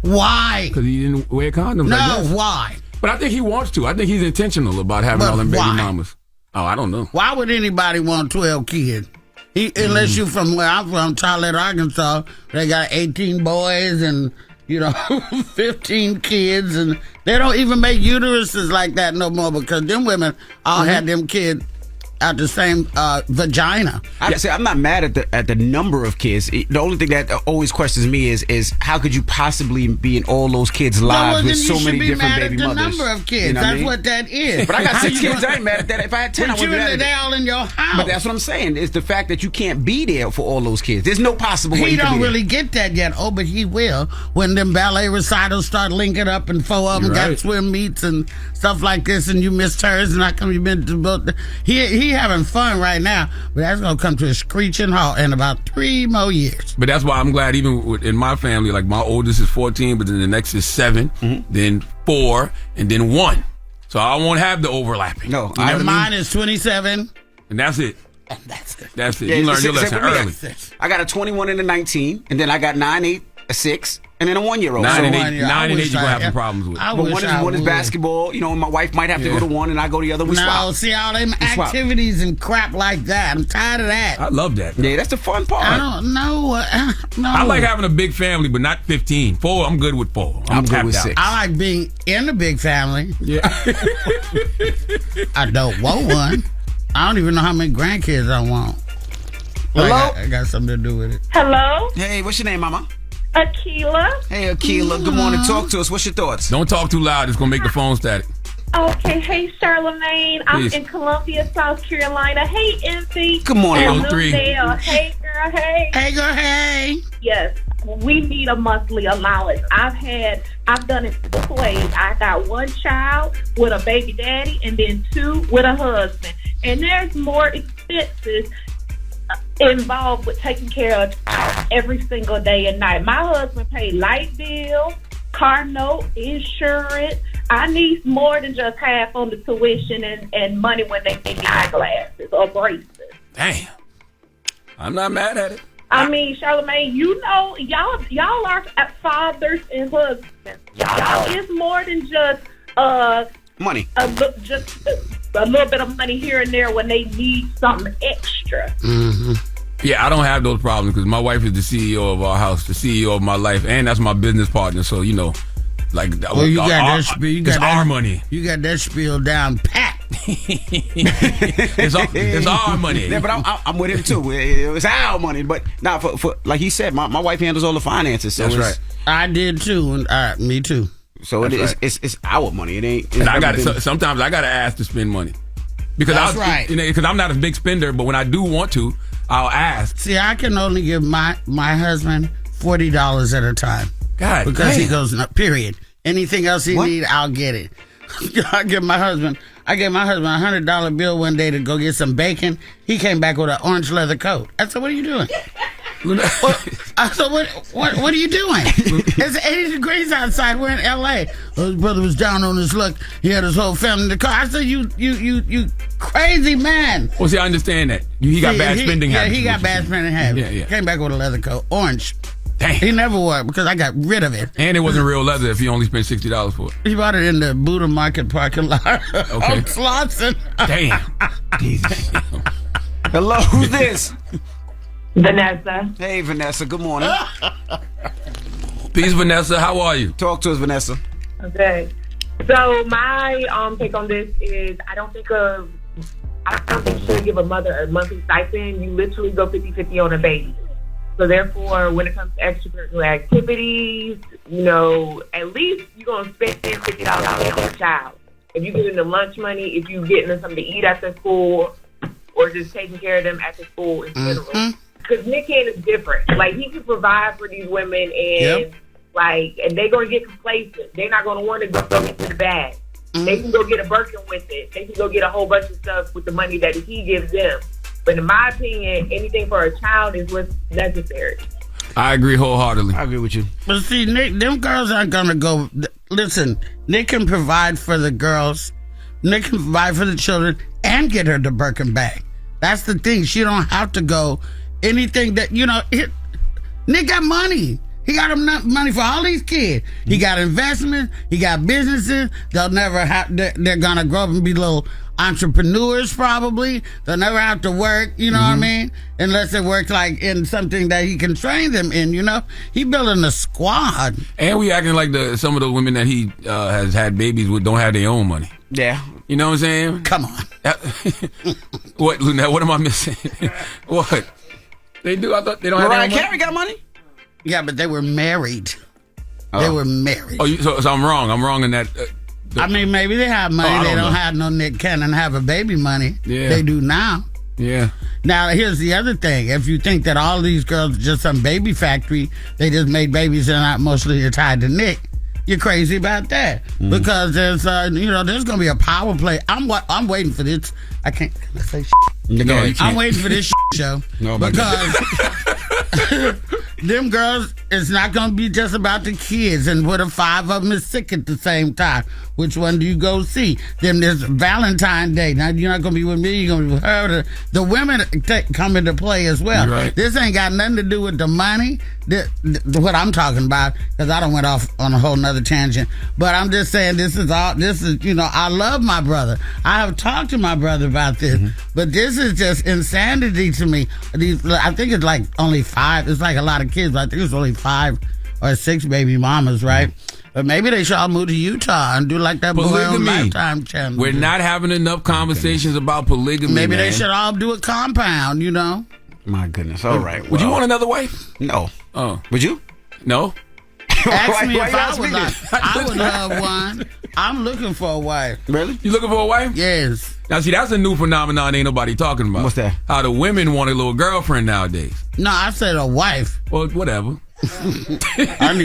Why? Because he didn't wear condoms. No, why? But I think he wants to. I think he's intentional about having all them baby mamas. Oh, I don't know. Why would anybody want 12 kids? Unless you're from where I'm from, Charlotte, Arkansas. They got 18 boys and 15 kids, and they don't even make uteruses like that no more because them women all had them kids out the same vagina. I'm not mad at the number of kids. The only thing that always questions me is how could you possibly be in all those kids' lives with so many different baby mothers? The number of kids. That's what that is. But I got 6 kids. I ain't mad at that. If I had 10, I wouldn't be mad at they that. all in your house. But that's what I'm saying. It's the fact that you can't be there for all those kids. There's no possible way he you can don't be really get that yet. Oh, but he will when them ballet recitals start linking up and 4 of them got swim meets and stuff like this, and you missed hers, and how come you been to both? He having fun right now, but that's gonna come to a screeching halt in about 3 more years. But that's why I'm glad even in my family, like my oldest is 14, but then the next is 7, then 4, and then 1. So I won't have the overlapping. No, and mine is 27, and that's it. That's it. You learned your lesson early. I got a 21 and a 19, and then I got 9, 8, a 6, and then a 1-year-old. 9 and 8, you're gonna have some problems with. But one is basketball. My wife might have to go to one, and I go to the other. We swap. See all them activities and crap like that. I'm tired of that. I love that. Yeah, that's the fun part. I don't know. No. I like having a big family, but not 15. 4, I'm good with 4. I'm good with 6. I like being in a big family. Yeah. I don't want one. I don't even know how many grandkids I want. Hello? I got something to do with it. Hello? Hey, what's your name, Mama? Akila. Hey, Akila. Good morning. Talk to us. What's your thoughts? Don't talk too loud. It's going to make the phone static. Okay. Hey, Charlamagne. I'm Peace. in Columbia, South Carolina. Hey, Envy. Good morning, and L3. Luenell. Hey, girl. Hey. Hey, girl. Hey. Yes. We need a monthly allowance. I've done it both ways. I got 1 child with a baby daddy and then 2 with a husband. And there's more expenses involved with taking care of every single day and night. My husband paid light bill, car note, insurance. I need more than just half on the tuition and money when they give me eyeglasses or braces. Damn. I'm not mad at it. I mean, Charlamagne, y'all are fathers and husbands. Y'all is more than just money. Just a little bit of money here and there when they need something extra. Mm-hmm. Yeah, I don't have those problems because my wife is the CEO of our house, the CEO of my life, and that's my business partner. So like, well, you got that spiel. You got our money. You got that spiel down pat. It's our money. Yeah, but I'm with him too. It's our money, but not for like he said. My wife handles all the finances. So that's right. I did too, and me too. So it's our money. It ain't. And I got sometimes I got to ask to spend money because because I'm not a big spender. But when I do want to, I'll ask. See, I can only give my husband $40 at a time. God, because he goes period. Anything else he need, I'll get it. I gave my husband a $100 bill one day to go get some bacon. He came back with an orange leather coat. I said, "What are you doing?" I said, "What are you doing?" It's 80 degrees outside. We're in L.A. His brother was down on his luck. He had his whole family in the car. I said, "You crazy man." Well, see, I understand that he got bad spending habits. Yeah, he got bad spending habits. Yeah. Came back with a leather coat, orange. Damn. He never wore it because I got rid of it. And it wasn't real leather if he only spent $60 for it. He bought it in the Buddha Market parking lot. Okay. Slauson. Damn. Hello, who's this? Vanessa. Hey, Vanessa. Good morning. Peace, Vanessa. How are you? Talk to us, Vanessa. Okay. So my take on this is I don't think you should give a mother a monthly stipend. You literally go 50-50 on a baby. So therefore, when it comes to extracurricular activities, at least you're going to spend $50 on your child. If you get them lunch money, if you getting them something to eat after school, or just taking care of them after school in general. Because Nick Cannon is different. Like, he can provide for these women and and they're going to get complacent. They're not going to want to go into the bag. They can go get a Birkin with it. They can go get a whole bunch of stuff with the money that he gives them. But in my opinion, anything for a child is what's necessary. I agree wholeheartedly. I agree with you. But see, Nick, them girls aren't going to go. Listen, Nick can provide for the girls. Nick can provide for the children and get her the Birkin bag. That's the thing. She don't have to go anything that, Nick got money. He got money for all these kids. He got investments. He got businesses. They'll never have. They're gonna grow up and be little entrepreneurs. Probably they'll never have to work. You know what I mean? Unless they work like in something that he can train them in. You know, he building a squad. And we acting like some of the women that he has had babies with don't have their own money. Yeah. You know what I'm saying? Come on. What, Lunell? What am I missing? What? They do? I thought they don't have their own money. Carey got money? Yeah, but they were married. They were married. Oh, so I'm wrong. I'm wrong in that. I mean, maybe they have money. They don't have no Nick Cannon have a baby money. Yeah. They do now. Yeah. Now, here's the other thing. If you think that all these girls are just some baby factory, they just made babies and not mostly tied to Nick, you're crazy about that. Because there's, there's going to be a power play. I'm waiting for this. I can't say shit. No, you can't. I'm waiting for this show. No, because them girls, it's not going to be just about the kids. And what if 5 of them is sick at the same time? Which one do you go see? Then there's Valentine's Day. Now, you're not going to be with me. You're going to be with her. The women come into play as well. Right. This ain't got nothing to do with the money. What I'm talking about, because I done went off on a whole nother tangent. But I'm just saying I love my brother. I have talked to my brother about this. But this is just insanity to me. I think it's like only 5. It's like a lot of kids. I think it's only 5 or 6 baby mamas, right? But maybe they should all move to Utah and do like that Boy on Lifetime channel. We're not having enough conversations about polygamy. Maybe they should all do a compound, you know? My goodness. All right. Would you want another wife? No. Oh. Would you? No. Ask me if I would love one. I'm looking for a wife. Really? You looking for a wife? Yes. Now, see, that's a new phenomenon ain't nobody talking about. What's that? How the women want a little girlfriend nowadays. No, I said a wife. Well, whatever. I need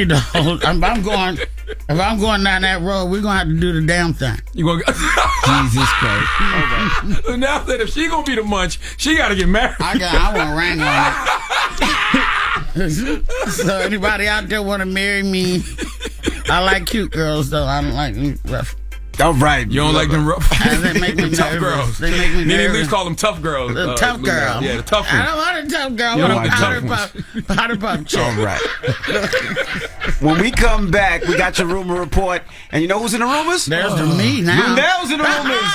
to hold. If I'm going down that road, we're gonna have to do the damn thing. You gonna Jesus Christ. So now that if she gonna be the munch, she gotta get married. I want a ring on it. So anybody out there want to marry me? I like cute girls though. I don't like rough. All right. You don't like them rough? They make me tough nervous. girls. They make me Need nervous. at least call them tough girls. The tough girl. Yeah, the tough one. I don't want a tough girl. You I don't want a want the powder puff chick. All right. When we come back, we got your rumor report. And you know who's in the rumors? There's me now. Lunell's in the rumors.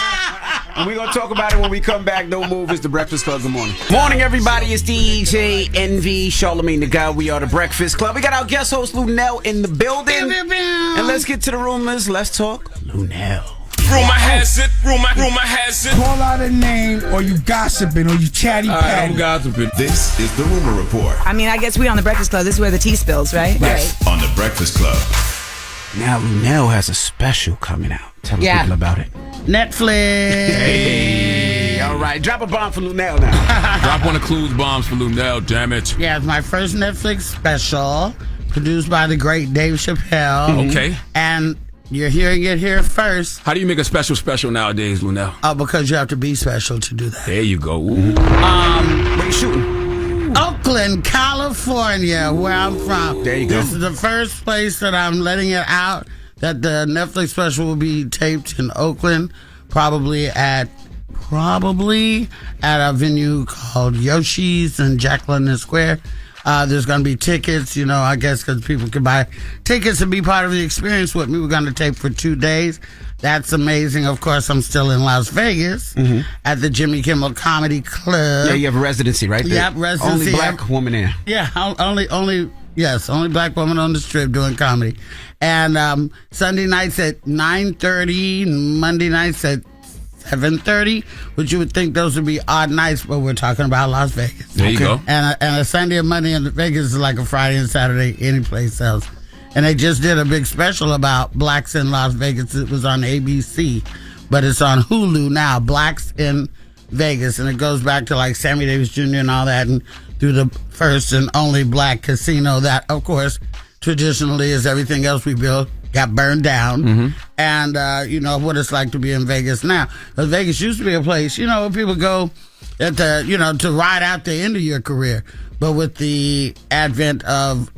And we're going to talk about it when we come back. No move. It's the Breakfast Club. Good morning. Morning, everybody. It's DJ Envy, Charlamagne the Guy. We are the Breakfast Club. We got our guest host, Luenell, in the building. And let's get to the rumors. Let's talk Luenell. Rumor has it. Call out a name, or you gossiping, or you chatty patty. I'm gossiping. This is the Rumor Report. I mean, I guess we on the Breakfast Club. This is where the tea spills, right? Yes, on the Breakfast Club. Now, Lunell has a special coming out. Tell the people about it. Netflix. Hey. All right. Drop a bomb for Lunell now. Drop one of Clues bombs for Lunell, damn it. Yeah, it's my first Netflix special, produced by the great Dave Chappelle. Okay. And you're hearing it here first. How do you make a special nowadays, Lunell? Oh, because you have to be special to do that. There you go. Where you shooting? Oakland, California, where I'm from. There you go. This is the first place that I'm letting it out that the Netflix special will be taped in Oakland, probably at a venue called Yoshi's in Jacqueline Square. There's going to be tickets, I guess, because people can buy tickets and be part of the experience with me. We're going to tape for 2 days. That's amazing. Of course, I'm still in Las Vegas at the Jimmy Kimmel Comedy Club. Yeah, you have a residency, right? Yep, residency. Only black woman there. Yeah, only black woman on the strip doing comedy. And Sunday nights at 9:30, Monday nights at 7:30, which you would think those would be odd nights, but we're talking about Las Vegas. There you go. And a Sunday and Monday in Vegas is like a Friday and Saturday any place else. And they just did a big special about blacks in Las Vegas. It was on ABC, but it's on Hulu now, Blacks in Vegas. And it goes back to like Sammy Davis Jr. and all that, and through the first and only black casino that, of course, traditionally, as everything else we built, got burned down. And what it's like to be in Vegas now. Because Vegas used to be a place, where people go at the, to ride out the end of your career. But with the advent of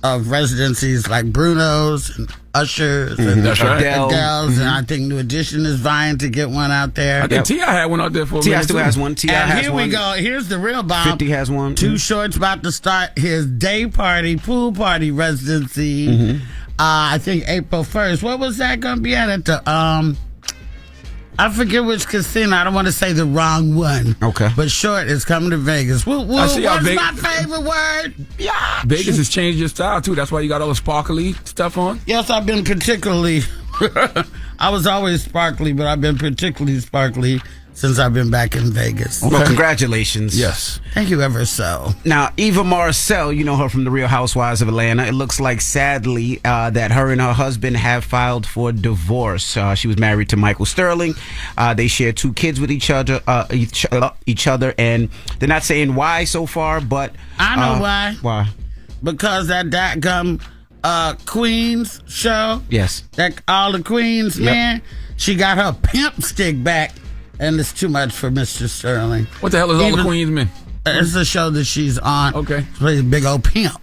residencies like Bruno's and Usher's and That's right. Adele's, and I think New Edition is vying to get one out there. I think T.I. had one out there for a minute. T.I. still has one. T.I. has here one. we go. Here's the real bomb. 50 has one. Too Short's about to start his day party, pool party residency. I think April 1st. What was that going to be at the I forget which casino. I don't want to say the wrong one. Okay. But Short is coming to Vegas. I see how What's my favorite word? Yeah. Vegas has changed your style, too. That's why you got all the sparkly stuff on? Yes, I've been particularly... I was always sparkly, but I've been particularly sparkly since I've been back in Vegas. Well, congratulations. Yes. Thank you ever so. Now, Eva Marcel, you know her from the Real Housewives of Atlanta. It looks like, sadly, that her and her husband have filed for divorce. She was married to Michael Sterling. They share 2 kids with each other, and they're not saying why so far, but... I know why. Why? Because that dadgum Queens show. Yes. That all the Queens, man, she got her pimp stick back, and it's too much for Mr. Sterling. What the hell is all the Queens men? It's a show that she's on. Okay. She plays a big old pimp.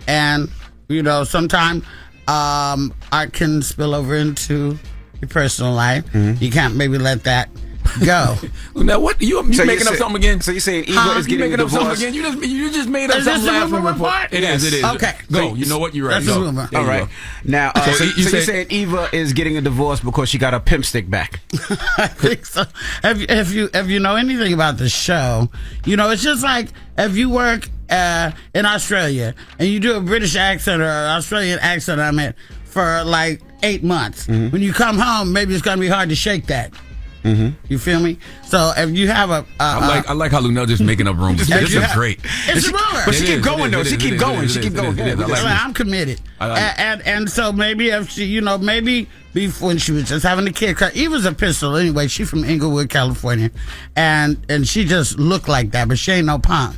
And, you know, sometimes I can spill over into your personal life. You can't maybe let that go. Now, what? You making up something again? So you're saying Eva is getting making up divorced? something again? You just made up Is something this a last rumor report. report? It is. Okay. Go. You know what? You're right. That's a rumor. All right. Now, so you're saying Eva is getting a divorce because she got her pimp stick back? I think so. If you know anything about the show, you know it's just like if you work in Australia and you do a British accent or an Australian accent, I mean, for like 8 months. When you come home, maybe it's gonna be hard to shake that. You feel me? So if you have I like how Lunell just making up rumors. This is great. It's a rumor. But she keep going though. She keep going. I'm committed. And so maybe if she, you know, maybe before when she was just having a kid, cause Eva's a pistol anyway. She's from Inglewood, California, and she just looked like that, but she ain't no punk.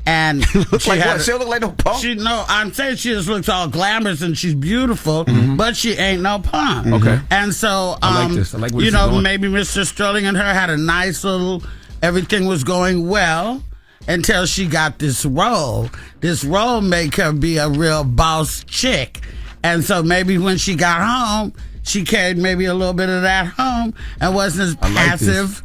And she look like what? She look like no punk. I'm saying she just looks all glamorous and she's beautiful, but she ain't no punk. Okay. And so, I like this. I like where you this is know, going. maybe Mr. Sterling and her had a nice little. Everything was going well until she got this role. This role make her be a real boss chick, and so maybe when she got home, she carried maybe a little bit of that home and wasn't as passive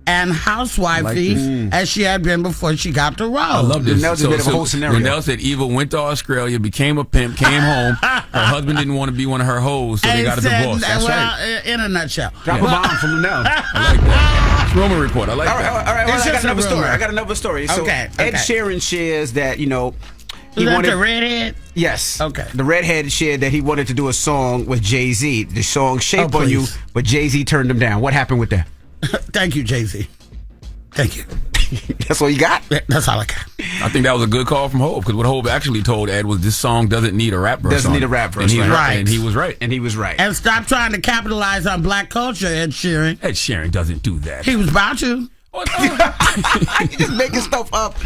and housewifey as she had been before she got the role. I love this. Lunell's a bit of a whole scenario. Lunell said Eva went to Australia, became a pimp, came home. Her husband didn't want to be one of her hoes, so they got a divorce. That's right. In a nutshell. Drop a bomb for Lunell. I like that. It's rumor report. I like that. All right. Well, It's I got just a another story. rumor. I got another story. So Okay. Ed Sheeran shares that, you know, Is that the redhead? Yes. Okay. The redhead shared that he wanted to do a song with Jay-Z. The song Shape on You, please. but Jay-Z turned him down. What happened with that? Thank you, Jay-Z. Thank you. That's all you got? That's all I got. I think that was a good call from Hov, because what Hov actually told Ed was this song doesn't need a rap verse. Doesn't need a rap verse, and right. And he was right. And he was right. And stop trying to capitalize on black culture, Ed Sheeran. Ed Sheeran doesn't do that. He was about to. He's just making stuff up.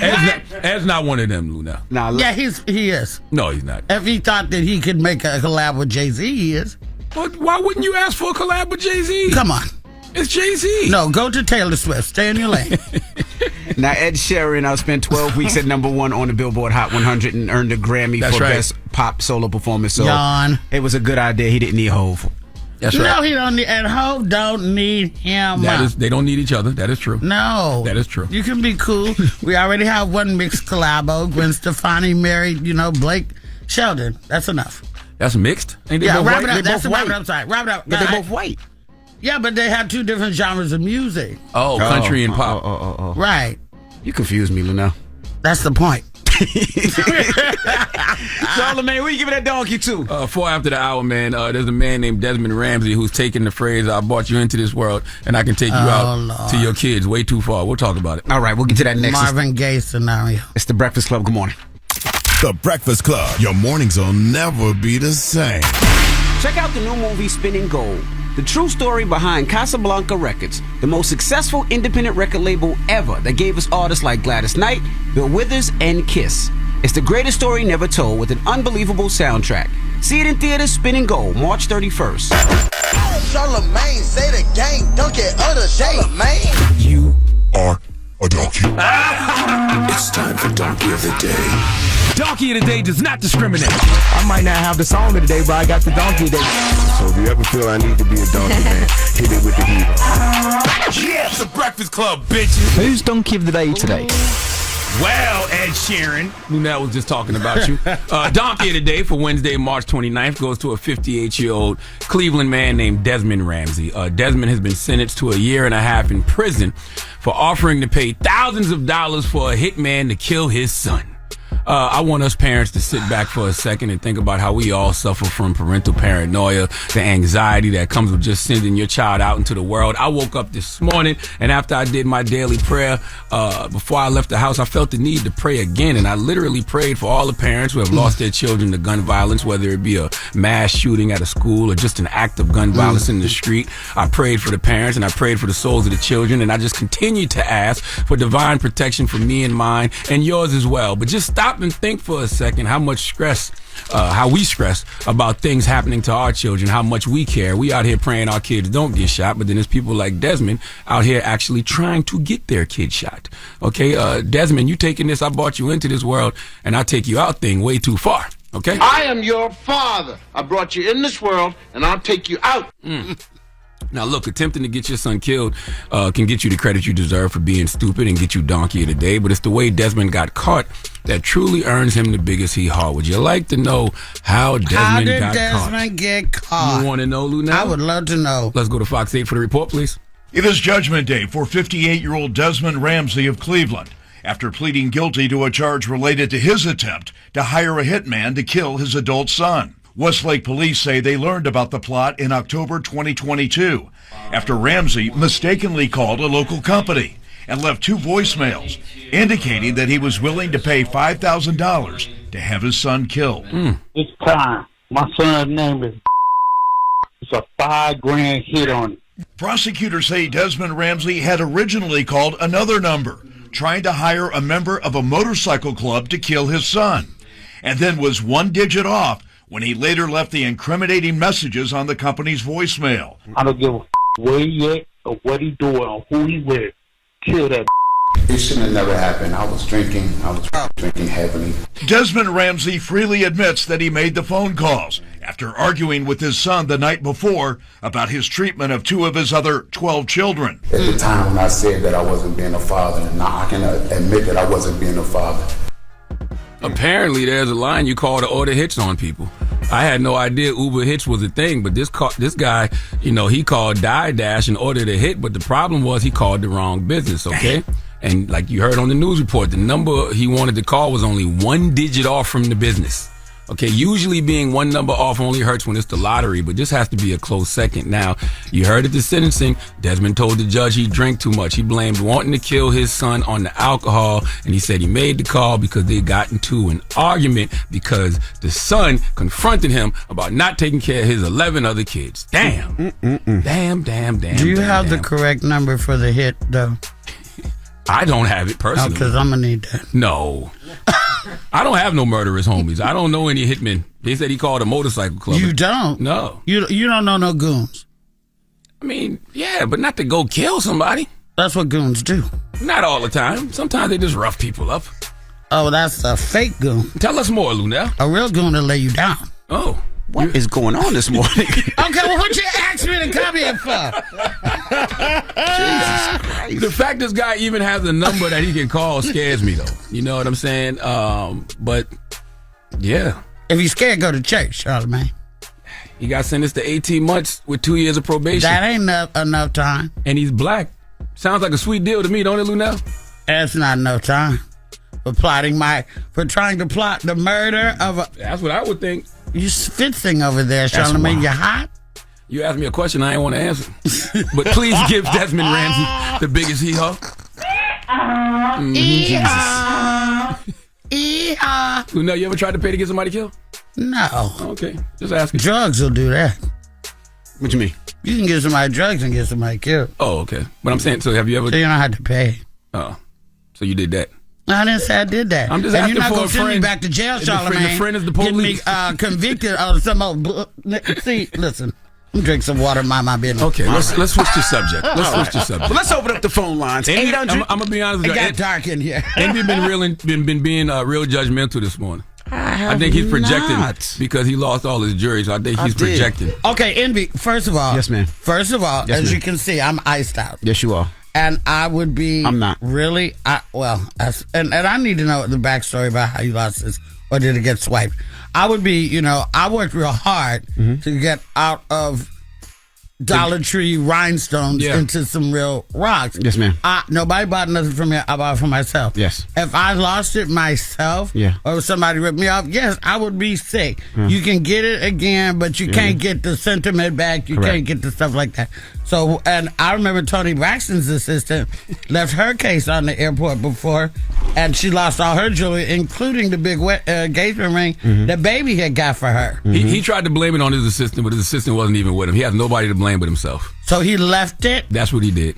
Ed's not one of them, Lunell. Nah, Yeah, he is. No, he's not. If he thought that he could make a collab with Jay-Z, he is. But why wouldn't you ask for a collab with Jay-Z? Come on. It's Jay-Z. No, go to Taylor Swift. Stay in your lane. Now, Ed Sheeran spent 12 weeks at #1 on the Billboard Hot 100 and earned a Grammy That's for right. Best Pop Solo Performance. So Yawn. it was a good idea. He didn't need Hov. That's right. No, he don't need, and Hov don't need him. They don't need each other. That is true. No. That is true. You can be cool. We already have one mixed collabo. Gwen Stefani married, Blake Sheldon. That's enough. That's mixed? Ain't they Yeah, both wrap white? it up. They That's both wrap it white. up. Sorry. Wrap it up. But they're both white. Yeah, but they have two different genres of music. Oh, country and pop. Oh. Right. You confused me, Lunell. That's the point. Charlamagne, what you giving that donkey to? 4 after the hour, man. There's a man named Desmond Ramsey who's taking the phrase, I brought you into this world, and I can take you out Lord. to your kids way too far. We'll talk about it. All right, we'll get to that next. Marvin Gaye scenario. It's the Breakfast Club. Good morning. The Breakfast Club. Your mornings will never be the same. Check out the new movie Spinning Gold. The true story behind Casablanca Records, the most successful independent record label ever that gave us artists like Gladys Knight, Bill Withers, and Kiss. It's the greatest story never told with an unbelievable soundtrack. See it in theaters Spinning Gold, March 31st. Charlamagne, say the gang, don't get other Charlamagne. You are a donkey. It's time for Donkey of the Day. Donkey of the Day does not discriminate. I might not have the song of the day, but I got the donkey of the day. So if you ever feel I need to be a donkey man, hit it with the heat. Yeah, it's the Breakfast Club, bitches. Who's donkey of the day today? Well, Ed Sheeran, Lunell was just talking about you. Donkey of the Day for Wednesday, March 29th goes to a 58-year-old Cleveland man named Desmond Ramsey. Desmond has been sentenced to a year and a half in prison for offering to pay thousands of dollars for a hitman to kill his son. I want us parents to sit back for a second and think about how we all suffer from parental paranoia, the anxiety that comes with just sending your child out into the world. I woke up this morning, and after I did my daily prayer, before I left the house, I felt the need to pray again, and I literally prayed for all the parents who have lost their children to gun violence, whether it be a mass shooting at a school or just an act of gun violence in the street. I prayed for the parents, and I prayed for the souls of the children, and I just continue to ask for divine protection for me and mine, and yours as well. But just stop and think for a second how much stress, how we stress about things happening to our children, how much we care. We out here praying our kids don't get shot, but then there's people like Desmond out here actually trying to get their kid shot. Okay, Desmond, you taking this, I brought you into this world, and I take you out thing way too far. Okay? I am your father. I brought you in this world, and I'll take you out. Now, look, attempting to get your son killed can get you the credit you deserve for being stupid and get you donkey of the day, but it's the way Desmond got caught that truly earns him the biggest hee-haw. Would you like to know how Desmond got caught? How did Desmond get caught? You want to know, Lunell? I would love to know. Let's go to Fox 8 for the report, please. It is Judgment Day for 58-year-old Desmond Ramsey of Cleveland after pleading guilty to a charge related to his attempt to hire a hitman to kill his adult son. Westlake police say they learned about the plot in October 2022 after Ramsey mistakenly called a local company and left 2 voicemails indicating that he was willing to pay $5,000 to have his son killed. It's time. My son's name is it's a $5,000 hit on it. Prosecutors say Desmond Ramsey had originally called another number, trying to hire a member of a motorcycle club to kill his son, and then was 1 digit off when he later left the incriminating messages on the company's voicemail. I don't give a where he at or what he doing or who he with. Kill that. It shouldn't have never happened. I was drinking heavily. Desmond Ramsey freely admits that he made the phone calls after arguing with his son the night before about his treatment of 2 of his other 12 children. At the time when I said that I wasn't being a father, and now I can admit that I wasn't being a father. Apparently, there's a line you call to order hits on people. I had no idea Uber hits was a thing, but this guy, he called Die Dash and ordered a hit, but the problem was he called the wrong business, okay? And like you heard on the news report, the number he wanted to call was only 1 digit off from the business. Okay, usually being 1 number off only hurts when it's the lottery, but this has to be a close second. Now, you heard at the sentencing, Desmond told the judge he drank too much. He blamed wanting to kill his son on the alcohol, and he said he made the call because they got into an argument because the son confronted him about not taking care of his 11 other kids. Damn. Damn. Do you have the correct number for the hit, though? I don't have it personally. Because I'm going to need that. No. I don't have no murderous homies. I don't know any hitmen. They said he called a motorcycle club. You don't? No. You don't know no goons? I mean, yeah, but not to go kill somebody. That's what goons do. Not all the time. Sometimes they just rough people up. Oh, that's a fake goon. Tell us more, Lunell. A real goon will lay you down. Oh. What is going on this morning? Okay, well, what you asked me to come here for? Jesus Christ. The fact this guy even has a number that he can call scares me, though. You know what I'm saying? But, yeah. If you're scared, go to church, Charlamagne. He got sentenced to 18 months with 2 years of probation. That ain't enough time. And he's black. Sounds like a sweet deal to me, don't it, Lunell? That's not enough time. For trying to plot the murder of a... That's what I would think. You spitzing over there, Charlamagne. You hot? You asked me a question I ain't want to answer. But please give Desmond Ramsey the biggest hee-haw. Lunell, you ever tried to pay to get somebody killed? No. Okay, just asking. Drugs will do that. What you mean? You can give somebody drugs and get somebody killed. Oh, okay. But I'm saying, so have you ever... So you don't have to pay. Oh, so you did that. I didn't say I did that. I'm just asking for a friend. You're not going to send me back to jail, Charlamagne. The friend is the police. Get me convicted of some old... See, listen. Drink some water, mind my business. Okay, let's switch the subject. Well, let's open up the phone lines. 800. I'm gonna be honest with you. It got dark in here. Envy been being real judgmental this morning. I think he's projecting because he lost all his jury, so I think he's projecting. Okay, Envy. First of all, yes, ma'am. As you can see, I'm iced out. Yes, you are. And I would be. I'm not really. And I need to know the backstory about how you lost this, or did it get swiped? I would be. I worked real hard to get out of Dollar Tree rhinestones into some real rocks. Yes, ma'am. Nobody bought nothing from me. I bought it for myself. Yes. If I lost it myself, or somebody ripped me off, yes, I would be sick. You can get it again, but you can't get the sentiment back. You can't get the stuff like that. So, and I remember Tony Braxton's assistant left her case on the airport before, and she lost all her jewelry, including the big engagement ring that Baby had got for her. He tried to blame it on his assistant, but his assistant wasn't even with him. He has nobody to blame but himself. So he left it? That's what he did.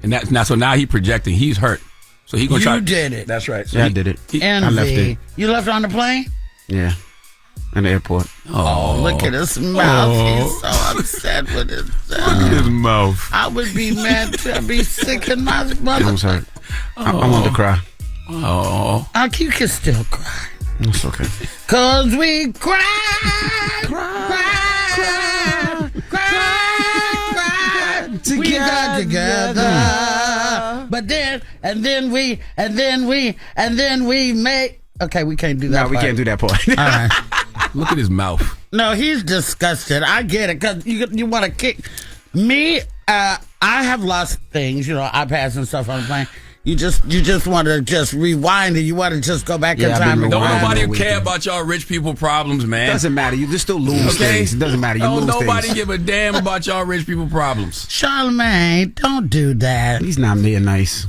And so now he's projecting. He's hurt. So he gonna try. You did it. That's right. So I did it. Envy. I left it. You left it on the plane? Yeah. In the airport. Oh, look at his mouth. He's so upset with his Look at his mouth. I would be mad to be sick in my mother. I'm sorry. I want to cry. Oh. You can still cry. It's okay. 'Cause we cry. We got together. But then we make. Okay, we can't do that. No, we can't do that part. All right. Look at his mouth. No, he's disgusted. I get it, because you want to kick me. I have lost things, iPads and stuff on the plane. You just want to just rewind it. You want to just go back in time. Don't nobody care about y'all rich people problems, man. Doesn't matter. You just still lose things. It doesn't matter. You lose things. Nobody give a damn about y'all rich people problems. Charlamagne, don't do that. He's not being nice.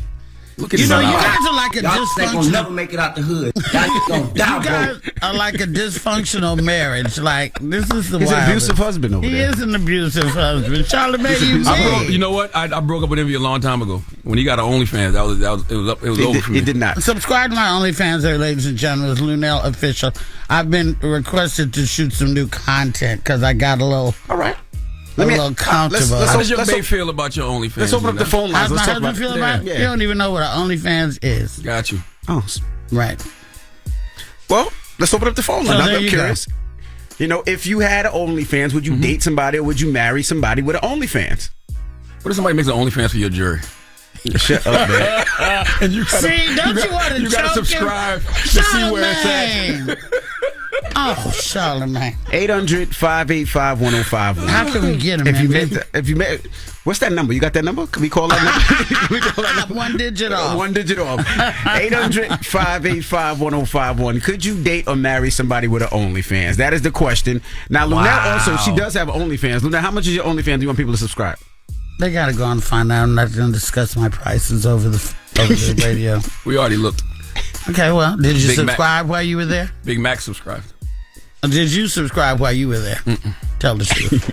Look at you his guys are like a dysfunctional. Gonna never make it out the hood. You guys are like a dysfunctional marriage. Like, this is the He's an abusive husband over there. He is an abusive husband. Charlamagne, you know what? I broke up with him a long time ago. When he got an OnlyFans, it was over for me. He did not. Subscribe to my OnlyFans there, ladies and gentlemen. It's Luenell Official. I've been requested to shoot some new content because I got a little. All right. A little comfortable. How does your babe feel about your OnlyFans? Let's open up the phone lines. How's my husband feel about it? Yeah. You don't even know what an OnlyFans is. Got you. Oh, right. Well, let's open up the phone lines. I'm curious. Go. If you had an OnlyFans, would you date somebody or would you marry somebody with an OnlyFans? What if somebody makes an OnlyFans for your jury? Shut up, man. And you want to you gotta subscribe to see where it's at. Oh, Charlamagne. 800-585-1051. How can we get him? If you met, what's that number? You got that number? Can we call that number? One digit off. 1 digit off. 800-585-1051. Could you date or marry somebody with an OnlyFans? That is the question. Now, Lunell also, she does have OnlyFans. Lunell, how much is your OnlyFans? Do you want people to subscribe? They gotta go and find out. I'm not gonna discuss my prices over the radio. We already looked. Okay, well, did you subscribe while you were there? Big Mac subscribed. Did you subscribe while you were there? Tell the truth.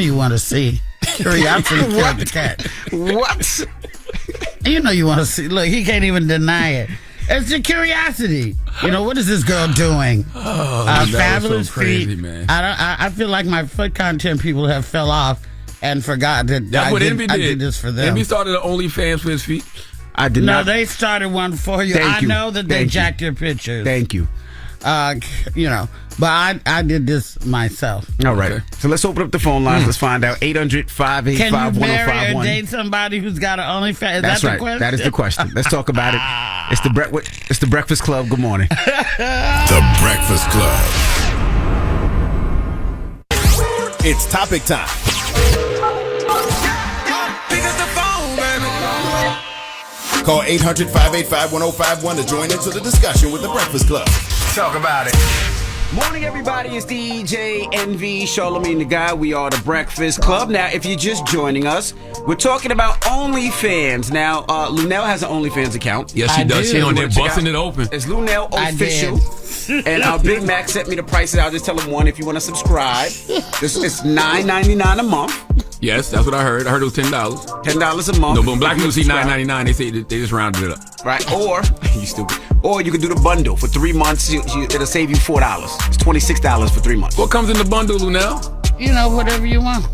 You want to see. Curiosity killed the cat. What? You want to see. Look, he can't even deny it. It's the curiosity. What is this girl doing? Fabulous so crazy, feet. Man. I feel like my foot content people have fell off and forgot that I did this for them. Envy started an OnlyFans for his feet. I did not. No, they started one for you. I know that they jacked your pictures. Thank you. But I did this myself. All right. Okay. So let's open up the phone lines. Let's find out. 800-585-1051. Can you marry or date somebody who's got an OnlyFans? That's right. That is the question. Let's talk about it. It's the Breakfast Club. Good morning. The Breakfast Club. It's topic time. Call 800-585-1051 to join into the discussion with the Breakfast Club. Talk about it. Morning, everybody. It's DJ Envy, Charlamagne the Guy. We are the Breakfast Club. Now, if you're just joining us, we're talking about OnlyFans. Now, Luenell has an OnlyFans account. Yes, she does. She on there busting it open. It's Luenell Official. And our Big Mac sent me the prices. I'll just tell them one if you want to subscribe. It's $9.99 a month. Yes, that's what I heard. I heard it was $10. $10 a month. No, but when black people see $9.99, they say they just rounded it up. Right. Or you stupid. Or you can do the bundle for 3 months. It'll save you $4. It's $26 for 3 months. What comes in the bundle, Lunell? whatever you want.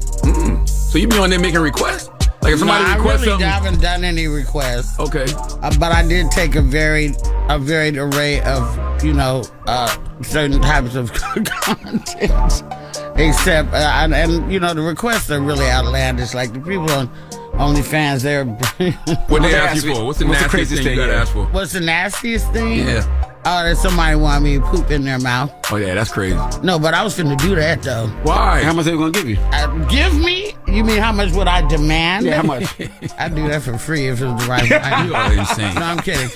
So you be on there making requests? Like if somebody requests something? I haven't done any requests. Okay. But I did take a varied array of, certain types of content. Except, the requests are really outlandish. Like the people on OnlyFans, they're... What they ask you for? What's the nastiest thing you got to ask for? What's the nastiest thing? Yeah. Oh, that somebody wanted me to poop in their mouth. Oh, yeah, that's crazy. No, but I was finna do that, though. Why? How much they going to give you? Give me? You mean how much would I demand? Yeah, how much? I'd do that for free if it was the right price. You are insane. No, I'm kidding.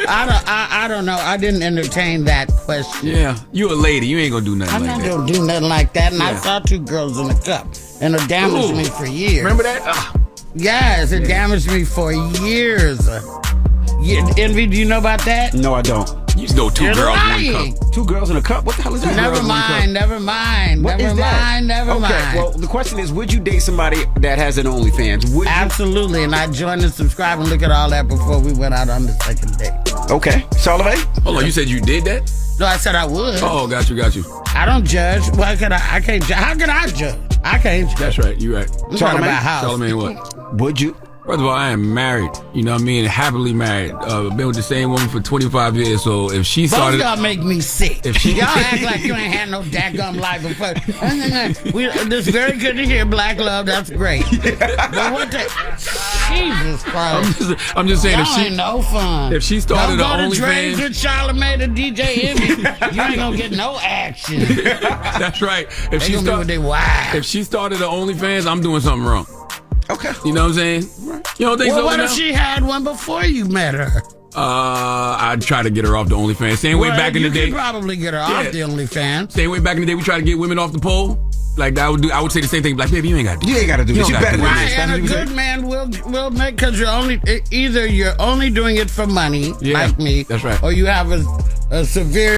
I don't know. I didn't entertain that question. Yeah, you a lady. You ain't going to do nothing I'm like not that. going to do nothing like that. And I saw 2 girls in a cup. And it damaged me for years. Remember that? Yes, it damaged me for years. Envy, do you know about that? No, I don't. You just know 2 You're girls, lying. 1 cup. 2 girls in a cup? What the hell is that? Never mind. Okay, well, the question is, would you date somebody that has an OnlyFans? Would you? Absolutely, and I joined and subscribed and look at all that before we went out on the second date. Okay. Charlamagne? Hold on, you said you did that? No, I said I would. Oh, got you. I don't judge. Why can I can't judge. How can I judge? I can't judge. That's right, you're right. I'm talking about house. Charlamagne, what? Would you? First of all, I am married. You know what I mean? Happily married. Been with the same woman for 25 years. So if she started... Both y'all make me sick. If she... Y'all act like you ain't had no daggum life before. This is very good to hear, Black Love. That's great. But what the... Jesus Christ. I'm just saying, y'all if she... ain't no fun. If she started the OnlyFans... Don't go to Charlamagne and DJ Envy. You ain't gonna get no action. That's right. If she started the OnlyFans, I'm doing something wrong. Okay. You know what I'm saying? You don't think so? What if she had one before you met her? I'd try to get her off the OnlyFans. Same way back in the day. You could probably get her off the OnlyFans. Same way back in the day we tried to get women off the pole. Like I would say the same thing. Like, baby, you ain't got to do this. You ain't got to do this. You better do right, this. and a good man will make, because you're only doing it for money, like me. That's right. Or you have a severe